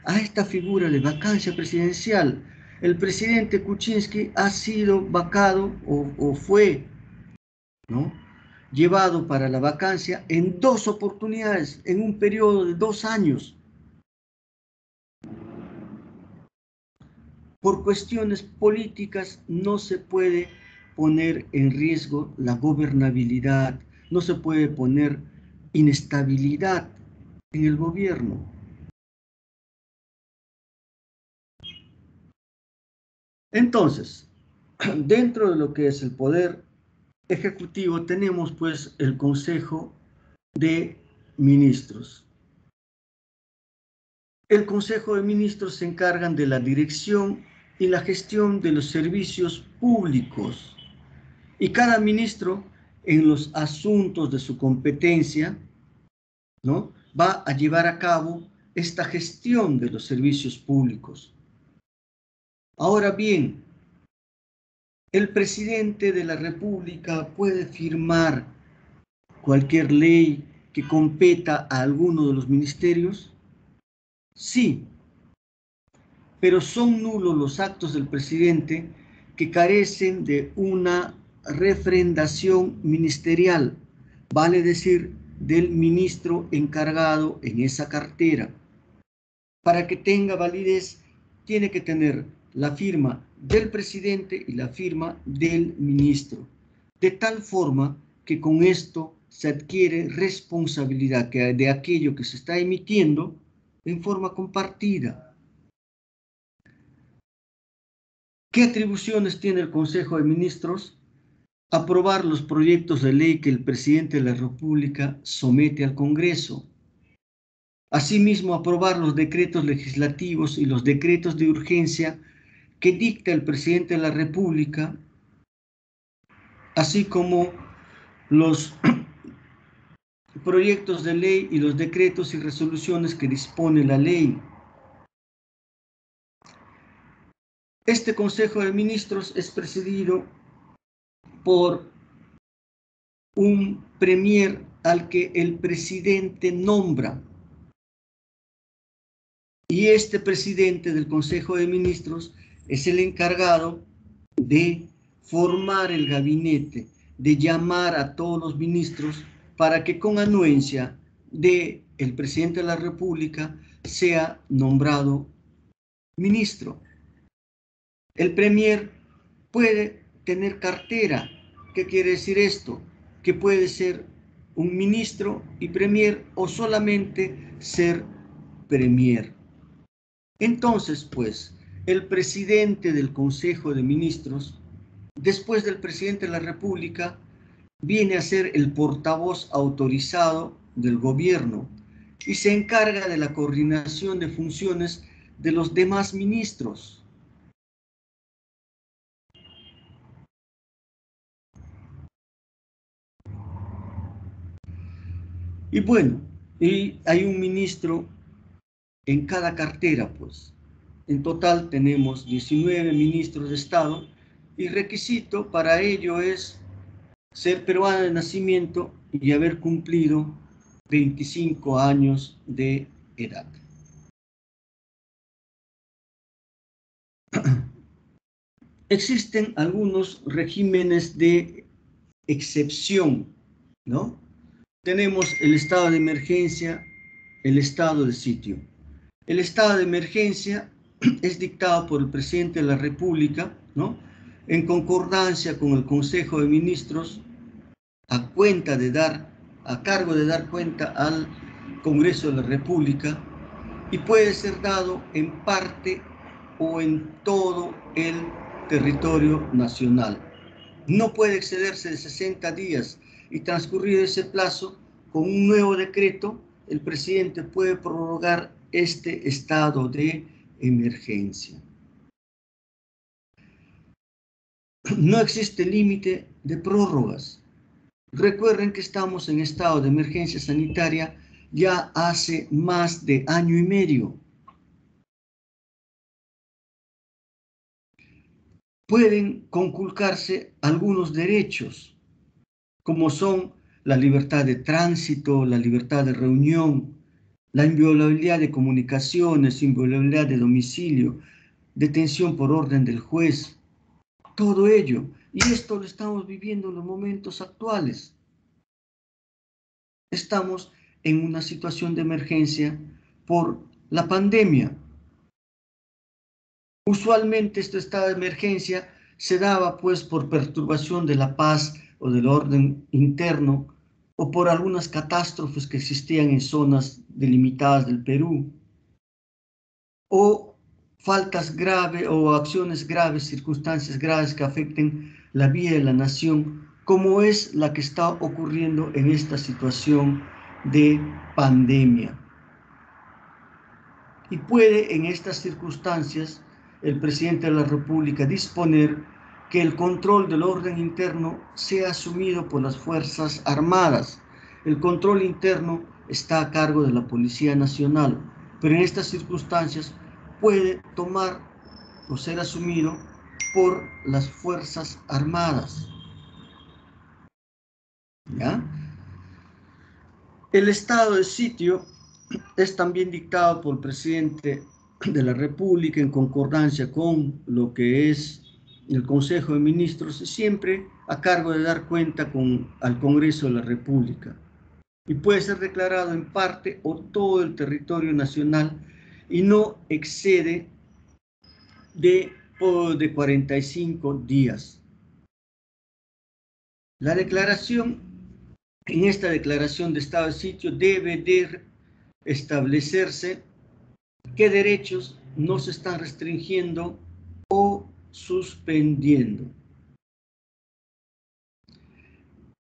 A esta figura de vacancia presidencial. El presidente Kuczynski ha sido vacado o fue, ¿no?, llevado para la vacancia en 2 oportunidades, en un periodo de 2 años. Por cuestiones políticas no se puede poner en riesgo la gobernabilidad, no se puede poner inestabilidad en el gobierno. Entonces, dentro de lo que es el poder ejecutivo tenemos pues el Consejo de Ministros. El Consejo de Ministros se encargan de la dirección y la gestión de los servicios públicos. Y cada ministro, en los asuntos de su competencia, ¿no?, va a llevar a cabo esta gestión de los servicios públicos. Ahora bien, el presidente de la República puede firmar cualquier ley que competa a alguno de los ministerios. Sí, pero son nulos los actos del presidente que carecen de una refrendación ministerial, vale decir, del ministro encargado en esa cartera. Para que tenga validez, tiene que tener la firma del presidente y la firma del ministro, de tal forma que con esto se adquiere responsabilidad de aquello que se está emitiendo en forma compartida. ¿Qué atribuciones tiene el Consejo de Ministros? Aprobar los proyectos de ley que el presidente de la República somete al Congreso. Asimismo, aprobar los decretos legislativos y los decretos de urgencia que dicta el presidente de la República, así como los proyectos de ley y los decretos y resoluciones que dispone la ley. Este Consejo de Ministros es presidido por un premier al que el presidente nombra. Y este presidente del Consejo de Ministros es el encargado de formar el gabinete, de llamar a todos los ministros para que con anuencia del presidente de la República sea nombrado ministro. El premier puede tener cartera. ¿Qué quiere decir esto? Que puede ser un ministro y premier o solamente ser premier. Entonces, pues, el presidente del Consejo de Ministros, después del presidente de la República, viene a ser el portavoz autorizado del gobierno y se encarga de la coordinación de funciones de los demás ministros. Y bueno, y hay un ministro en cada cartera, pues. En total tenemos 19 ministros de Estado y requisito para ello es ser peruano de nacimiento y haber cumplido 25 años de edad. Existen algunos regímenes de excepción, ¿no? Tenemos el estado de emergencia, el estado de sitio. El estado de emergencia es dictado por el presidente de la República, ¿no?, en concordancia con el Consejo de Ministros, a cargo de dar cuenta al Congreso de la República, y puede ser dado en parte o en todo el territorio nacional. No puede excederse de 60 días y transcurrido ese plazo, con un nuevo decreto, el presidente puede prorrogar este estado de emergencia. No existe límite de prórrogas. Recuerden que estamos en estado de emergencia sanitaria ya hace más de año y medio. pueden conculcarse algunos derechos, como son la libertad de tránsito, la libertad de reunión, la inviolabilidad de comunicaciones, inviolabilidad de domicilio, detención por orden del juez, todo ello. Y esto lo estamos viviendo en los momentos actuales. Estamos en una situación de emergencia por la pandemia. Usualmente este estado de emergencia se daba pues por perturbación de la paz o del orden interno o por algunas catástrofes que existían en zonas delimitadas del Perú o faltas graves o acciones graves, circunstancias graves que afecten la vida de la nación, como es la que está ocurriendo en esta situación de pandemia. Y puede en estas circunstancias el presidente de la República disponer que el control del orden interno sea asumido por las Fuerzas Armadas. El control interno está a cargo de la Policía Nacional, pero en estas circunstancias puede tomar o ser asumido por las Fuerzas Armadas. ¿Ya? El estado de sitio es también dictado por el presidente de la República en concordancia con lo que es el Consejo de Ministros, siempre a cargo de dar cuenta al Congreso de la República. Y puede ser declarado en parte o todo el territorio nacional y no excede de 45 días. La declaración, en esta declaración de estado de sitio debe de establecerse qué derechos no se están restringiendo o suspendiendo.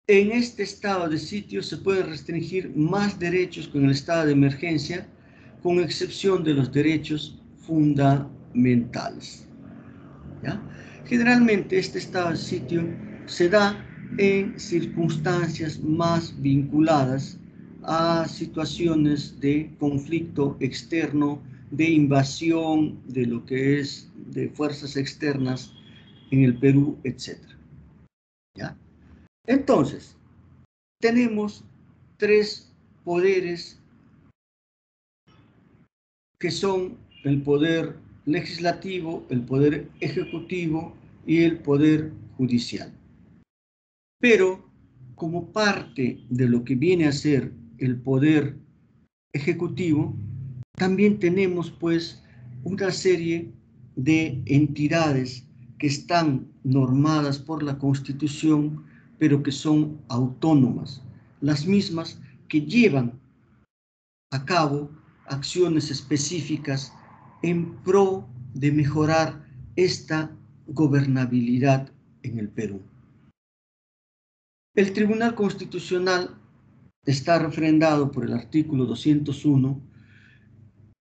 En este estado de sitio se pueden restringir más derechos que en el estado de emergencia, con excepción de los derechos fundamentales. ¿Ya? Generalmente este estado de sitio se da en circunstancias más vinculadas a situaciones de conflicto externo, de invasión de lo que es de fuerzas externas en el Perú, etc. ¿Ya? Entonces, tenemos tres poderes que son el poder legislativo, el poder ejecutivo y el poder judicial. Pero como parte de lo que viene a ser el poder ejecutivo, también tenemos pues una serie de entidades que están normadas por la Constitución, pero que son autónomas, las mismas que llevan a cabo acciones específicas en pro de mejorar esta gobernabilidad en el Perú. El Tribunal Constitucional está refrendado por el artículo 201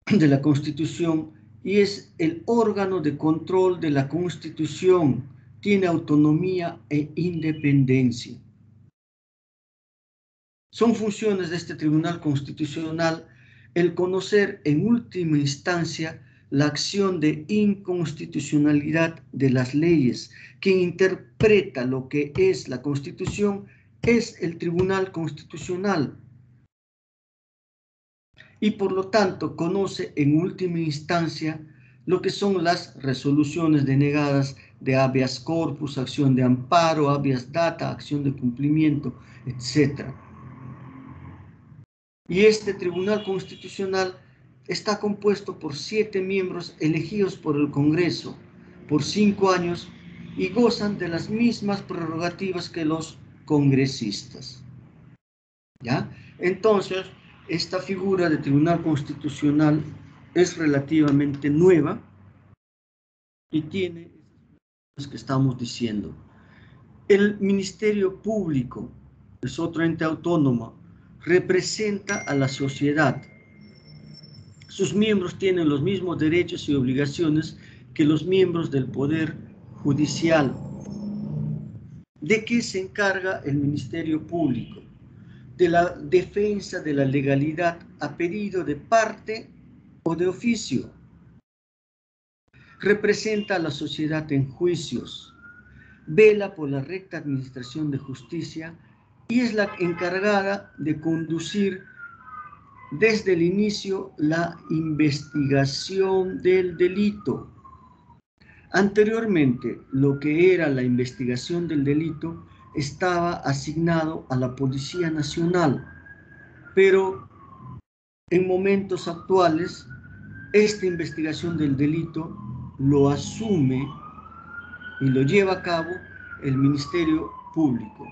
de la Constitución y es el órgano de control de la Constitución, tiene autonomía e independencia. Son funciones de este Tribunal Constitucional el conocer en última instancia la acción de inconstitucionalidad de las leyes. Quien interpreta lo que es la Constitución es el Tribunal Constitucional y por lo tanto conoce en última instancia lo que son las resoluciones denegadas de habeas corpus, acción de amparo, habeas data, acción de cumplimiento, etc. Y este Tribunal Constitucional está compuesto por 7 miembros elegidos por el Congreso por 5 años y gozan de las mismas prerrogativas que los congresistas. ¿Ya? Entonces, esta figura de Tribunal Constitucional es relativamente nueva y tiene esas que estamos diciendo. El Ministerio Público es otro ente autónomo, representa a la sociedad. Sus miembros tienen los mismos derechos y obligaciones que los miembros del Poder Judicial. ¿De qué se encarga el Ministerio Público? De la defensa de la legalidad a pedido de parte o de oficio. representa a la sociedad en juicios, vela por la recta administración de justicia y es la encargada de conducir desde el inicio la investigación del delito. Anteriormente, lo que era la investigación del delito estaba asignado a la Policía Nacional, pero en momentos actuales, esta investigación del delito lo asume y lo lleva a cabo el Ministerio Público,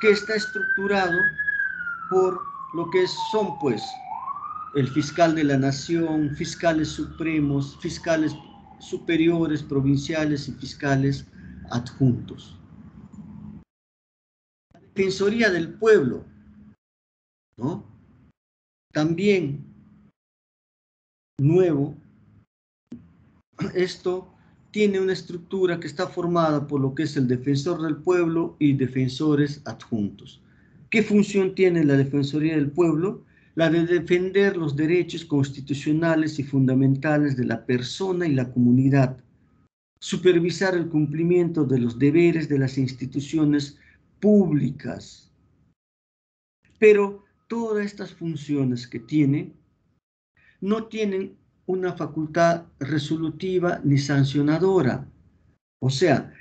que está estructurado por lo que son, pues, el fiscal de la Nación, fiscales supremos, fiscales superiores, provinciales y fiscales adjuntos. La Defensoría del Pueblo, ¿no? También nuevo, esto tiene una estructura que está formada por lo que es el defensor del pueblo y defensores adjuntos. ¿Qué función tiene la Defensoría del Pueblo? La de defender los derechos constitucionales y fundamentales de la persona y la comunidad, supervisar el cumplimiento de los deberes de las instituciones públicas. Pero todas estas funciones que tiene no tienen una facultad resolutiva ni sancionadora. O sea,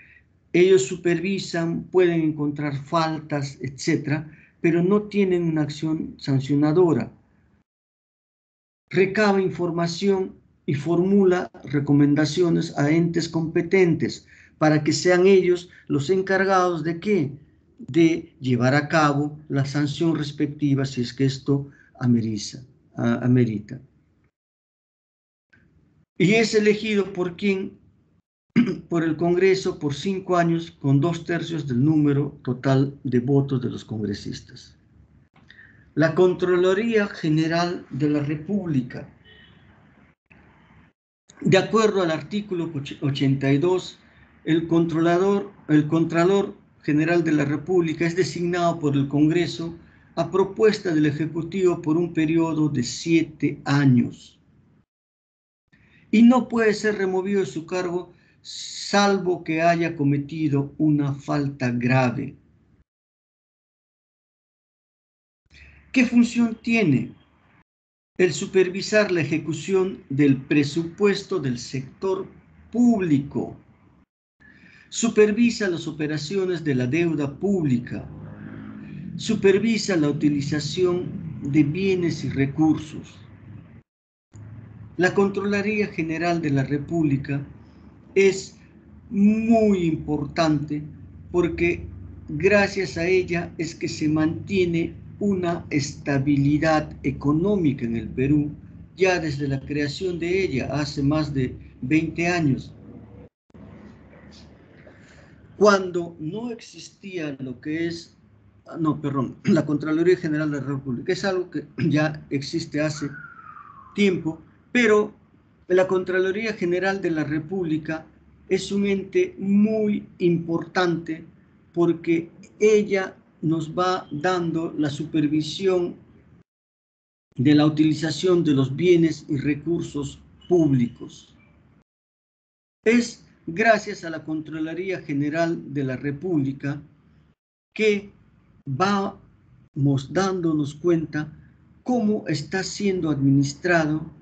ellos supervisan, pueden encontrar faltas, etcétera, pero no tienen una acción sancionadora. Recaba información y formula recomendaciones a entes competentes para que sean ellos los encargados de ¿qué? De llevar a cabo la sanción respectiva si es que esto amerita. Y es elegido por quién, por el Congreso por 5 años con 2/3 del número total de votos de los congresistas. La Contraloría General de la República. De acuerdo al artículo 82, el Contralor General de la República es designado por el Congreso a propuesta del Ejecutivo por un periodo de 7 años. Y no puede ser removido de su cargo salvo que haya cometido una falta grave. ¿Qué función tiene? El supervisar la ejecución del presupuesto del sector público. Supervisa las operaciones de la deuda pública. Supervisa la utilización de bienes y recursos. La Contraloría General de la República es muy importante porque gracias a ella es que se mantiene una estabilidad económica en el Perú ya desde la creación de ella hace más de 20 años. Cuando no existía lo que es, la Contraloría General de la República, es algo que ya existe hace tiempo, pero la Contraloría General de la República es un ente muy importante porque ella nos va dando la supervisión de la utilización de los bienes y recursos públicos. Es gracias a la Contraloría General de la República que vamos dándonos cuenta cómo está siendo administrado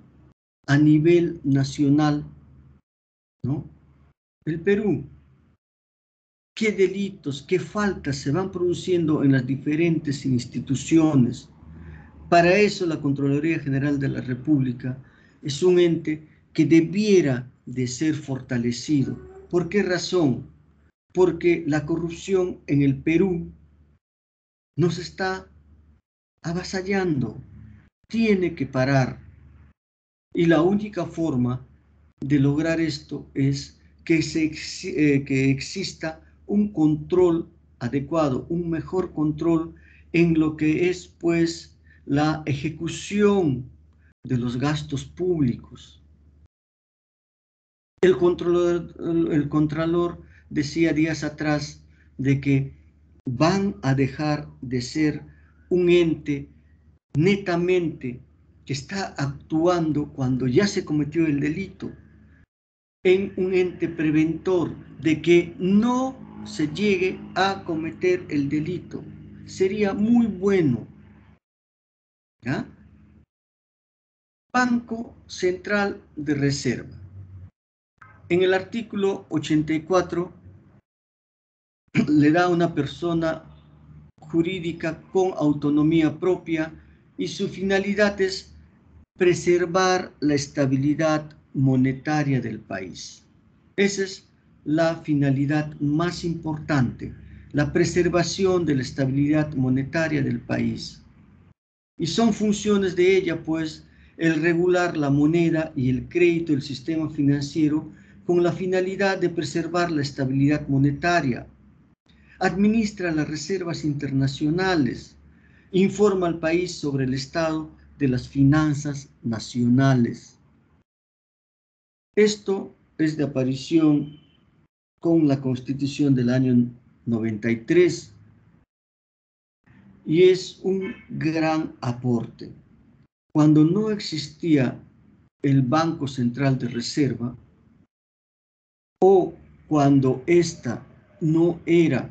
a nivel nacional, ¿no? El Perú. ¿Qué delitos, qué faltas se van produciendo en las diferentes instituciones? Para eso la Contraloría General de la República es un ente que debiera de ser fortalecido. ¿Por qué razón? Porque la corrupción en el Perú nos está avasallando. Tiene que parar. Y la única forma de lograr esto es que exista un control adecuado, un mejor control en lo que es, pues, la ejecución de los gastos públicos. El Contralor decía días atrás de que van a dejar de ser un ente netamente que está actuando cuando ya se cometió el delito. en un ente preventor de que no se llegue a cometer el delito. Sería muy bueno, ¿ya? Banco Central de Reserva. En el artículo 84 le da a una persona jurídica con autonomía propia y su finalidad es preservar la estabilidad monetaria del país. Esa es la finalidad más importante, la preservación de la estabilidad monetaria del país. Y son funciones de ella, pues, el regular la moneda y el crédito del sistema financiero con la finalidad de preservar la estabilidad monetaria. Administra las reservas internacionales, informa al país sobre el estado de las finanzas nacionales. Esto es de aparición con la Constitución del año 93 y es un gran aporte. Cuando no existía el Banco Central de Reserva o cuando ésta no era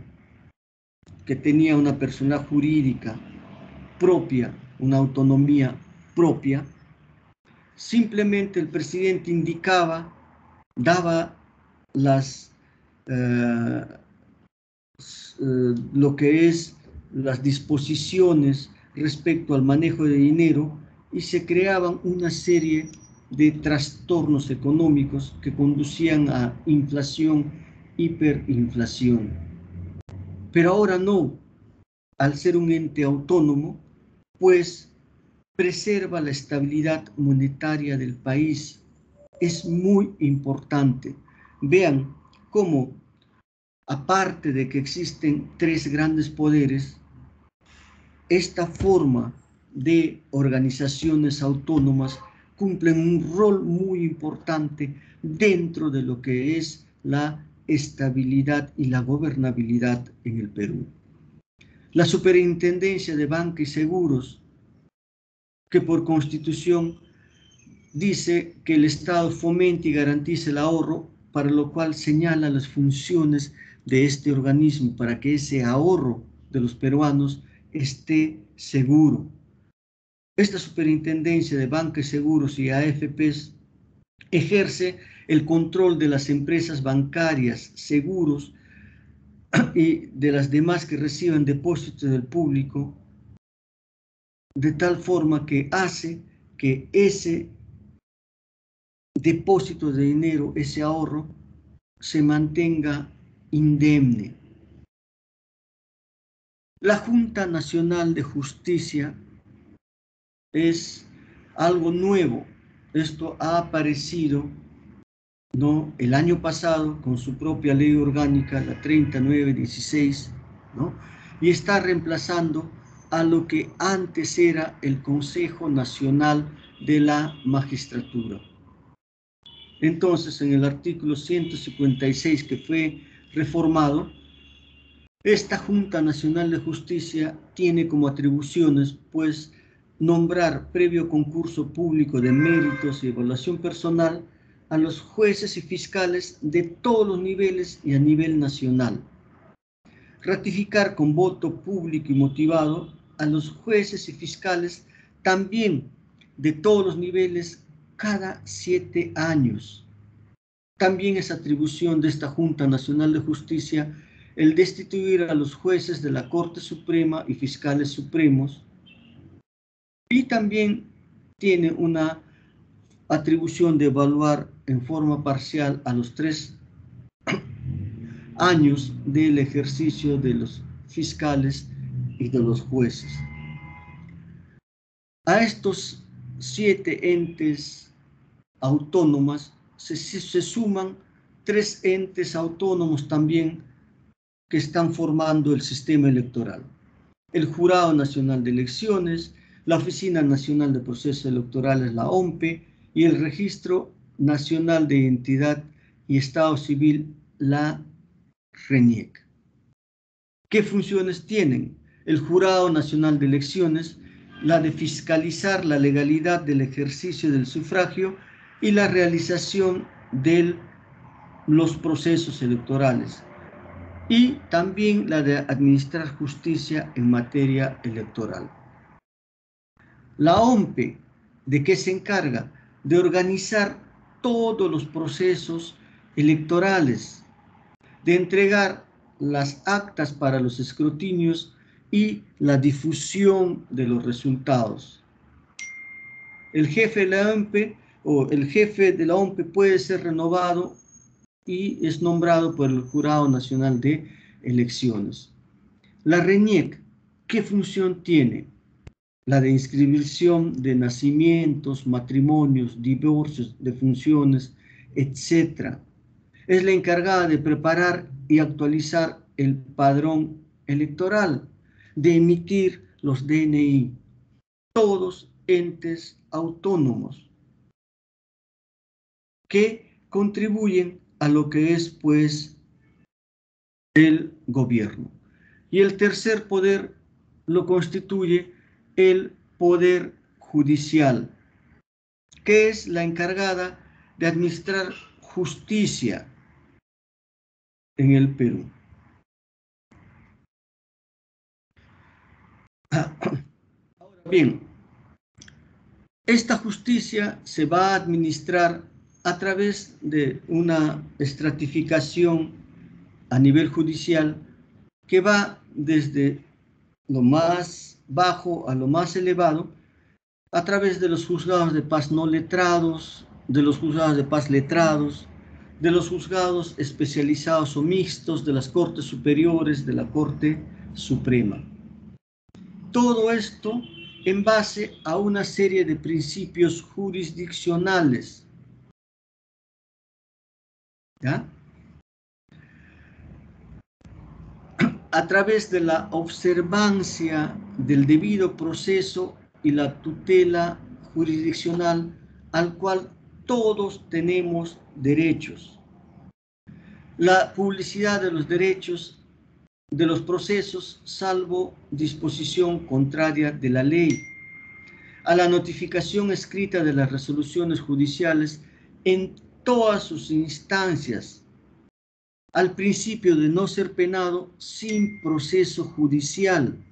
que tenía una persona jurídica propia, una autonomía propia, simplemente el presidente indicaba, daba lo que es las disposiciones respecto al manejo de dinero y se creaban una serie de trastornos económicos que conducían a inflación, hiperinflación. Pero ahora no, al ser un ente autónomo, pues preserva la estabilidad monetaria del país. Es muy importante. Vean cómo, aparte de que existen tres grandes poderes, esta forma de organizaciones autónomas cumplen un rol muy importante dentro de lo que es la estabilidad y la gobernabilidad en el Perú. La Superintendencia de Banca y Seguros, que por Constitución dice que el Estado fomente y garantice el ahorro, para lo cual señala las funciones de este organismo para que ese ahorro de los peruanos esté seguro. Esta Superintendencia de Banca y Seguros y AFPs ejerce el control de las empresas bancarias, seguros y de las demás que reciban depósitos del público, de tal forma que hace que ese depósito de dinero, ese ahorro, se mantenga indemne. La Junta Nacional de Justicia es algo nuevo. Esto ha aparecido, ¿no?, el año pasado con su propia ley orgánica, la 3916, ¿no?, y está reemplazando a lo que antes era el Consejo Nacional de la Magistratura. Entonces, en el artículo 156 que fue reformado, esta Junta Nacional de Justicia tiene como atribuciones, pues, nombrar previo concurso público de méritos y evaluación personal a los jueces y fiscales de todos los niveles y a nivel nacional. Ratificar con voto público y motivado a los jueces y fiscales también de todos los niveles cada 7 años. También es atribución de esta Junta Nacional de Justicia el destituir a los jueces de la Corte Suprema y fiscales supremos, y también tiene una atribución de evaluar en forma parcial a los 3 años del ejercicio de los fiscales y de los jueces. A estos 7 entes autónomas se suman 3 entes autónomos también que están formando el sistema electoral: el Jurado Nacional de Elecciones, la Oficina Nacional de Procesos Electorales, la OMPE, y el Registro Nacional de Identidad y Estado Civil, la RENIEC. ¿Qué funciones tienen? El Jurado Nacional de Elecciones, la de fiscalizar la legalidad del ejercicio del sufragio y la realización del los procesos electorales y también la de administrar justicia en materia electoral. La OMPE, ¿de qué se encarga? De organizar todos los procesos electorales, de entregar las actas para los escrutinios y la difusión de los resultados. El jefe de la OMPE o el jefe de la OMPE puede ser renovado y es nombrado por el Jurado Nacional de Elecciones. La RENIEC, ¿qué función tiene? La de inscripción de nacimientos, matrimonios, divorcios, defunciones, etc. Es la encargada de preparar y actualizar el padrón electoral, de emitir los DNI, todos entes autónomos que contribuyen a lo que es, pues, el gobierno. Y el tercer poder lo constituye el Poder Judicial, que es la encargada de administrar justicia en el Perú. Ahora bien, esta justicia se va a administrar a través de una estratificación a nivel judicial que va desde lo más bajo a lo más elevado, a través de los juzgados de paz no letrados, de los juzgados de paz letrados, de los juzgados especializados o mixtos, de las Cortes Superiores, de la Corte Suprema. Todo esto en base a una serie de principios jurisdiccionales. ¿Ya? A través de la observancia del debido proceso y la tutela jurisdiccional al cual todos tenemos derechos. La publicidad de los derechos de los procesos, salvo disposición contraria de la ley. A la notificación escrita de las resoluciones judiciales en todas sus instancias, al principio de no ser penado sin proceso judicial,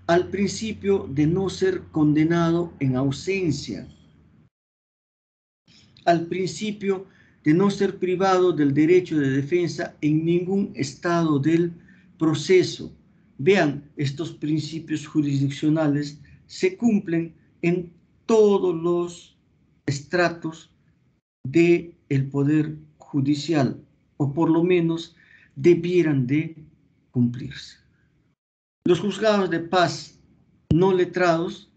al principio de no ser condenado en ausencia, al principio de no ser privado del derecho de defensa en ningún estado del proceso. Vean, estos principios jurisdiccionales se cumplen en todos los estratos del poder judicial, o por lo menos debieran de cumplirse. Los juzgados de paz no letrados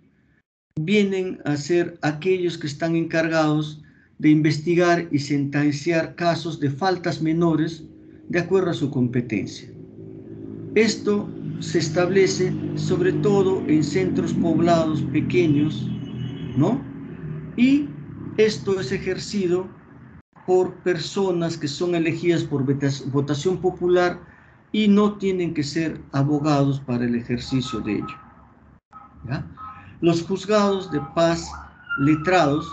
vienen a ser aquellos que están encargados de investigar y sentenciar casos de faltas menores de acuerdo a su competencia. Esto se establece sobre todo en centros poblados pequeños, ¿no? Y esto es ejercido por personas que son elegidas por votación popular y no tienen que ser abogados para el ejercicio de ello. ¿Ya? Los juzgados de paz letrados,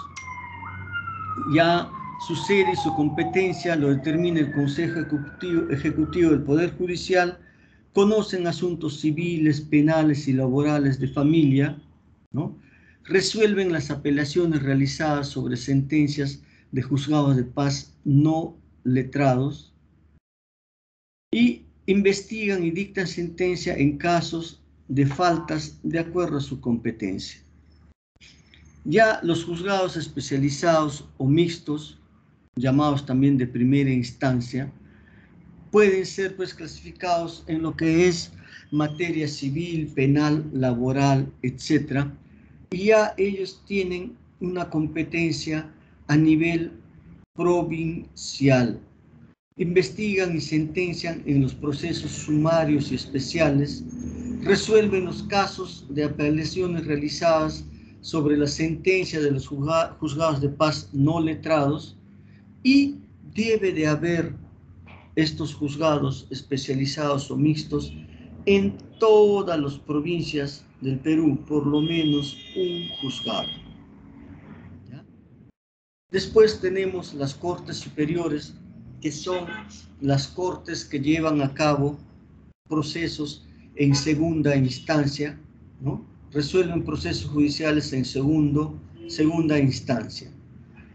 ya su sede y su competencia lo determina el Consejo Ejecutivo del Poder Judicial, conocen asuntos civiles, penales y laborales de familia, ¿no? Resuelven las apelaciones realizadas sobre sentencias de juzgados de paz no letrados y investigan y dictan sentencia en casos de faltas de acuerdo a su competencia. Ya los juzgados especializados o mixtos, llamados también de primera instancia, pueden ser pues clasificados en lo que es materia civil, penal, laboral, etc. Y ya ellos tienen una competencia a nivel provincial. Investigan y sentencian en los procesos sumarios y especiales, resuelven los casos de apelaciones realizadas sobre la sentencia de los juzgados de paz no letrados y debe de haber estos juzgados especializados o mixtos en todas las provincias del Perú, por lo menos un juzgado. Después tenemos las Cortes Superiores, que son las cortes que llevan a cabo procesos en segunda instancia, ¿no? Resuelven procesos judiciales en segunda instancia.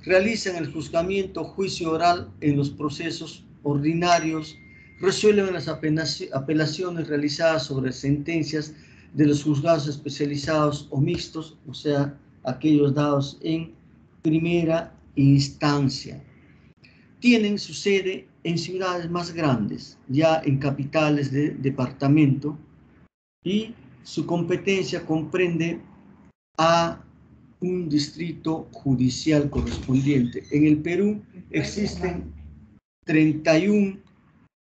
Realizan el juzgamiento o juicio oral en los procesos ordinarios, resuelven las apelaciones realizadas sobre sentencias de los juzgados especializados o mixtos, o sea, aquellos dados en primera instancia. Tienen su sede en ciudades más grandes, ya en capitales de departamento, y su competencia comprende a un distrito judicial correspondiente. En el Perú existen 31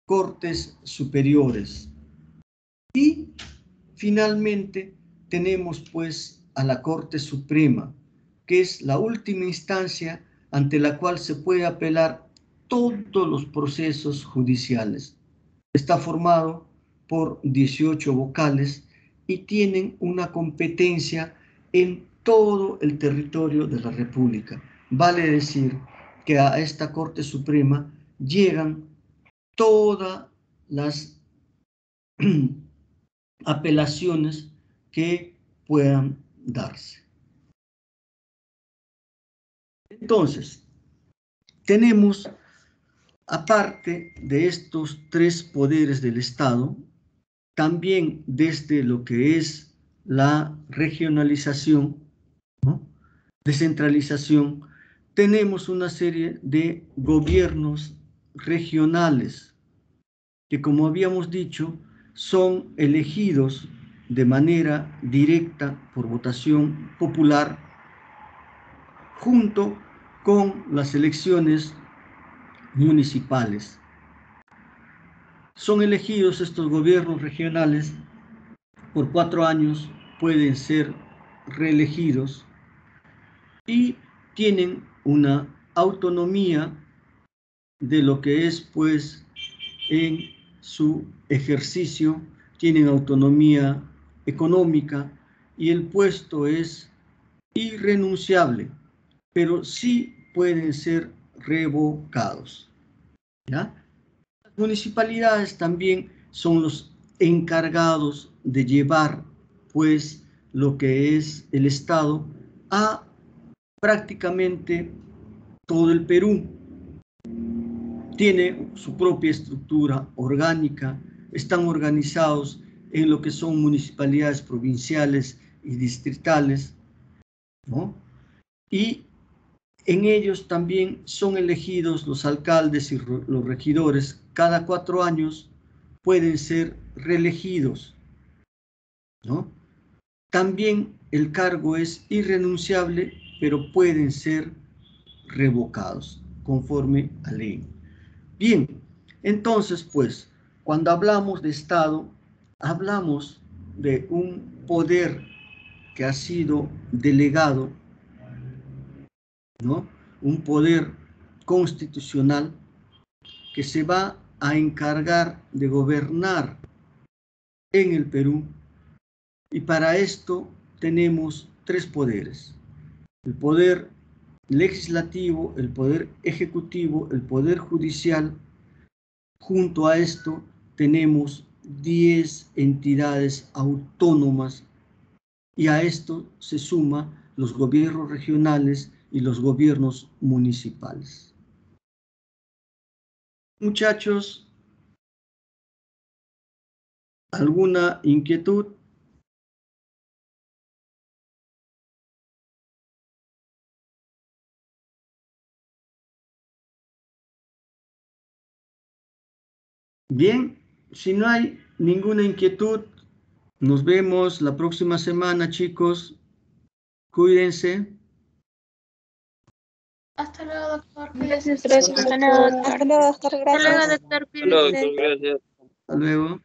cortes superiores. Y finalmente tenemos pues a la Corte Suprema, que es la última instancia ante la cual se puede apelar todos los procesos judiciales. Está formado por 18 vocales y tienen una competencia en todo el territorio de la República. Vale decir que a esta Corte Suprema llegan todas las apelaciones que puedan darse. Entonces, tenemos, aparte de estos tres poderes del Estado, también desde lo que es la regionalización, ¿no? Descentralización, tenemos una serie de gobiernos regionales que, como habíamos dicho, son elegidos de manera directa por votación popular junto con las elecciones municipales. Son elegidos estos gobiernos regionales por 4 años, pueden ser reelegidos y tienen una autonomía de lo que es pues en su ejercicio, tienen autonomía económica y el puesto es irrenunciable, pero sí pueden ser revocados, ¿ya? Las municipalidades también son los encargados de llevar pues lo que es el Estado a prácticamente todo el Perú. Tiene su propia estructura orgánica, están organizados en lo que son municipalidades provinciales y distritales, ¿no? Y en ellos también son elegidos los alcaldes y los regidores. Cada 4 años pueden ser reelegidos, ¿no? También el cargo es irrenunciable, pero pueden ser revocados conforme a ley. Bien, entonces, pues, cuando hablamos de Estado, hablamos de un poder que ha sido delegado, ¿no? Un poder constitucional que se va a encargar de gobernar en el Perú, y para esto tenemos 3 poderes: el poder legislativo, el poder ejecutivo, el poder judicial. Junto a esto tenemos 10 entidades autónomas y a esto se suma los gobiernos regionales y los gobiernos municipales. Muchachos, ¿alguna inquietud? Bien, si no hay ninguna inquietud, nos vemos la próxima semana, chicos. Cuídense. Hasta luego, doctor. Gracias, doctor. Hasta luego, doctor. Hasta luego, doctor. Gracias. Hasta luego, doctor. Hasta luego, doctor. Gracias. Hasta luego.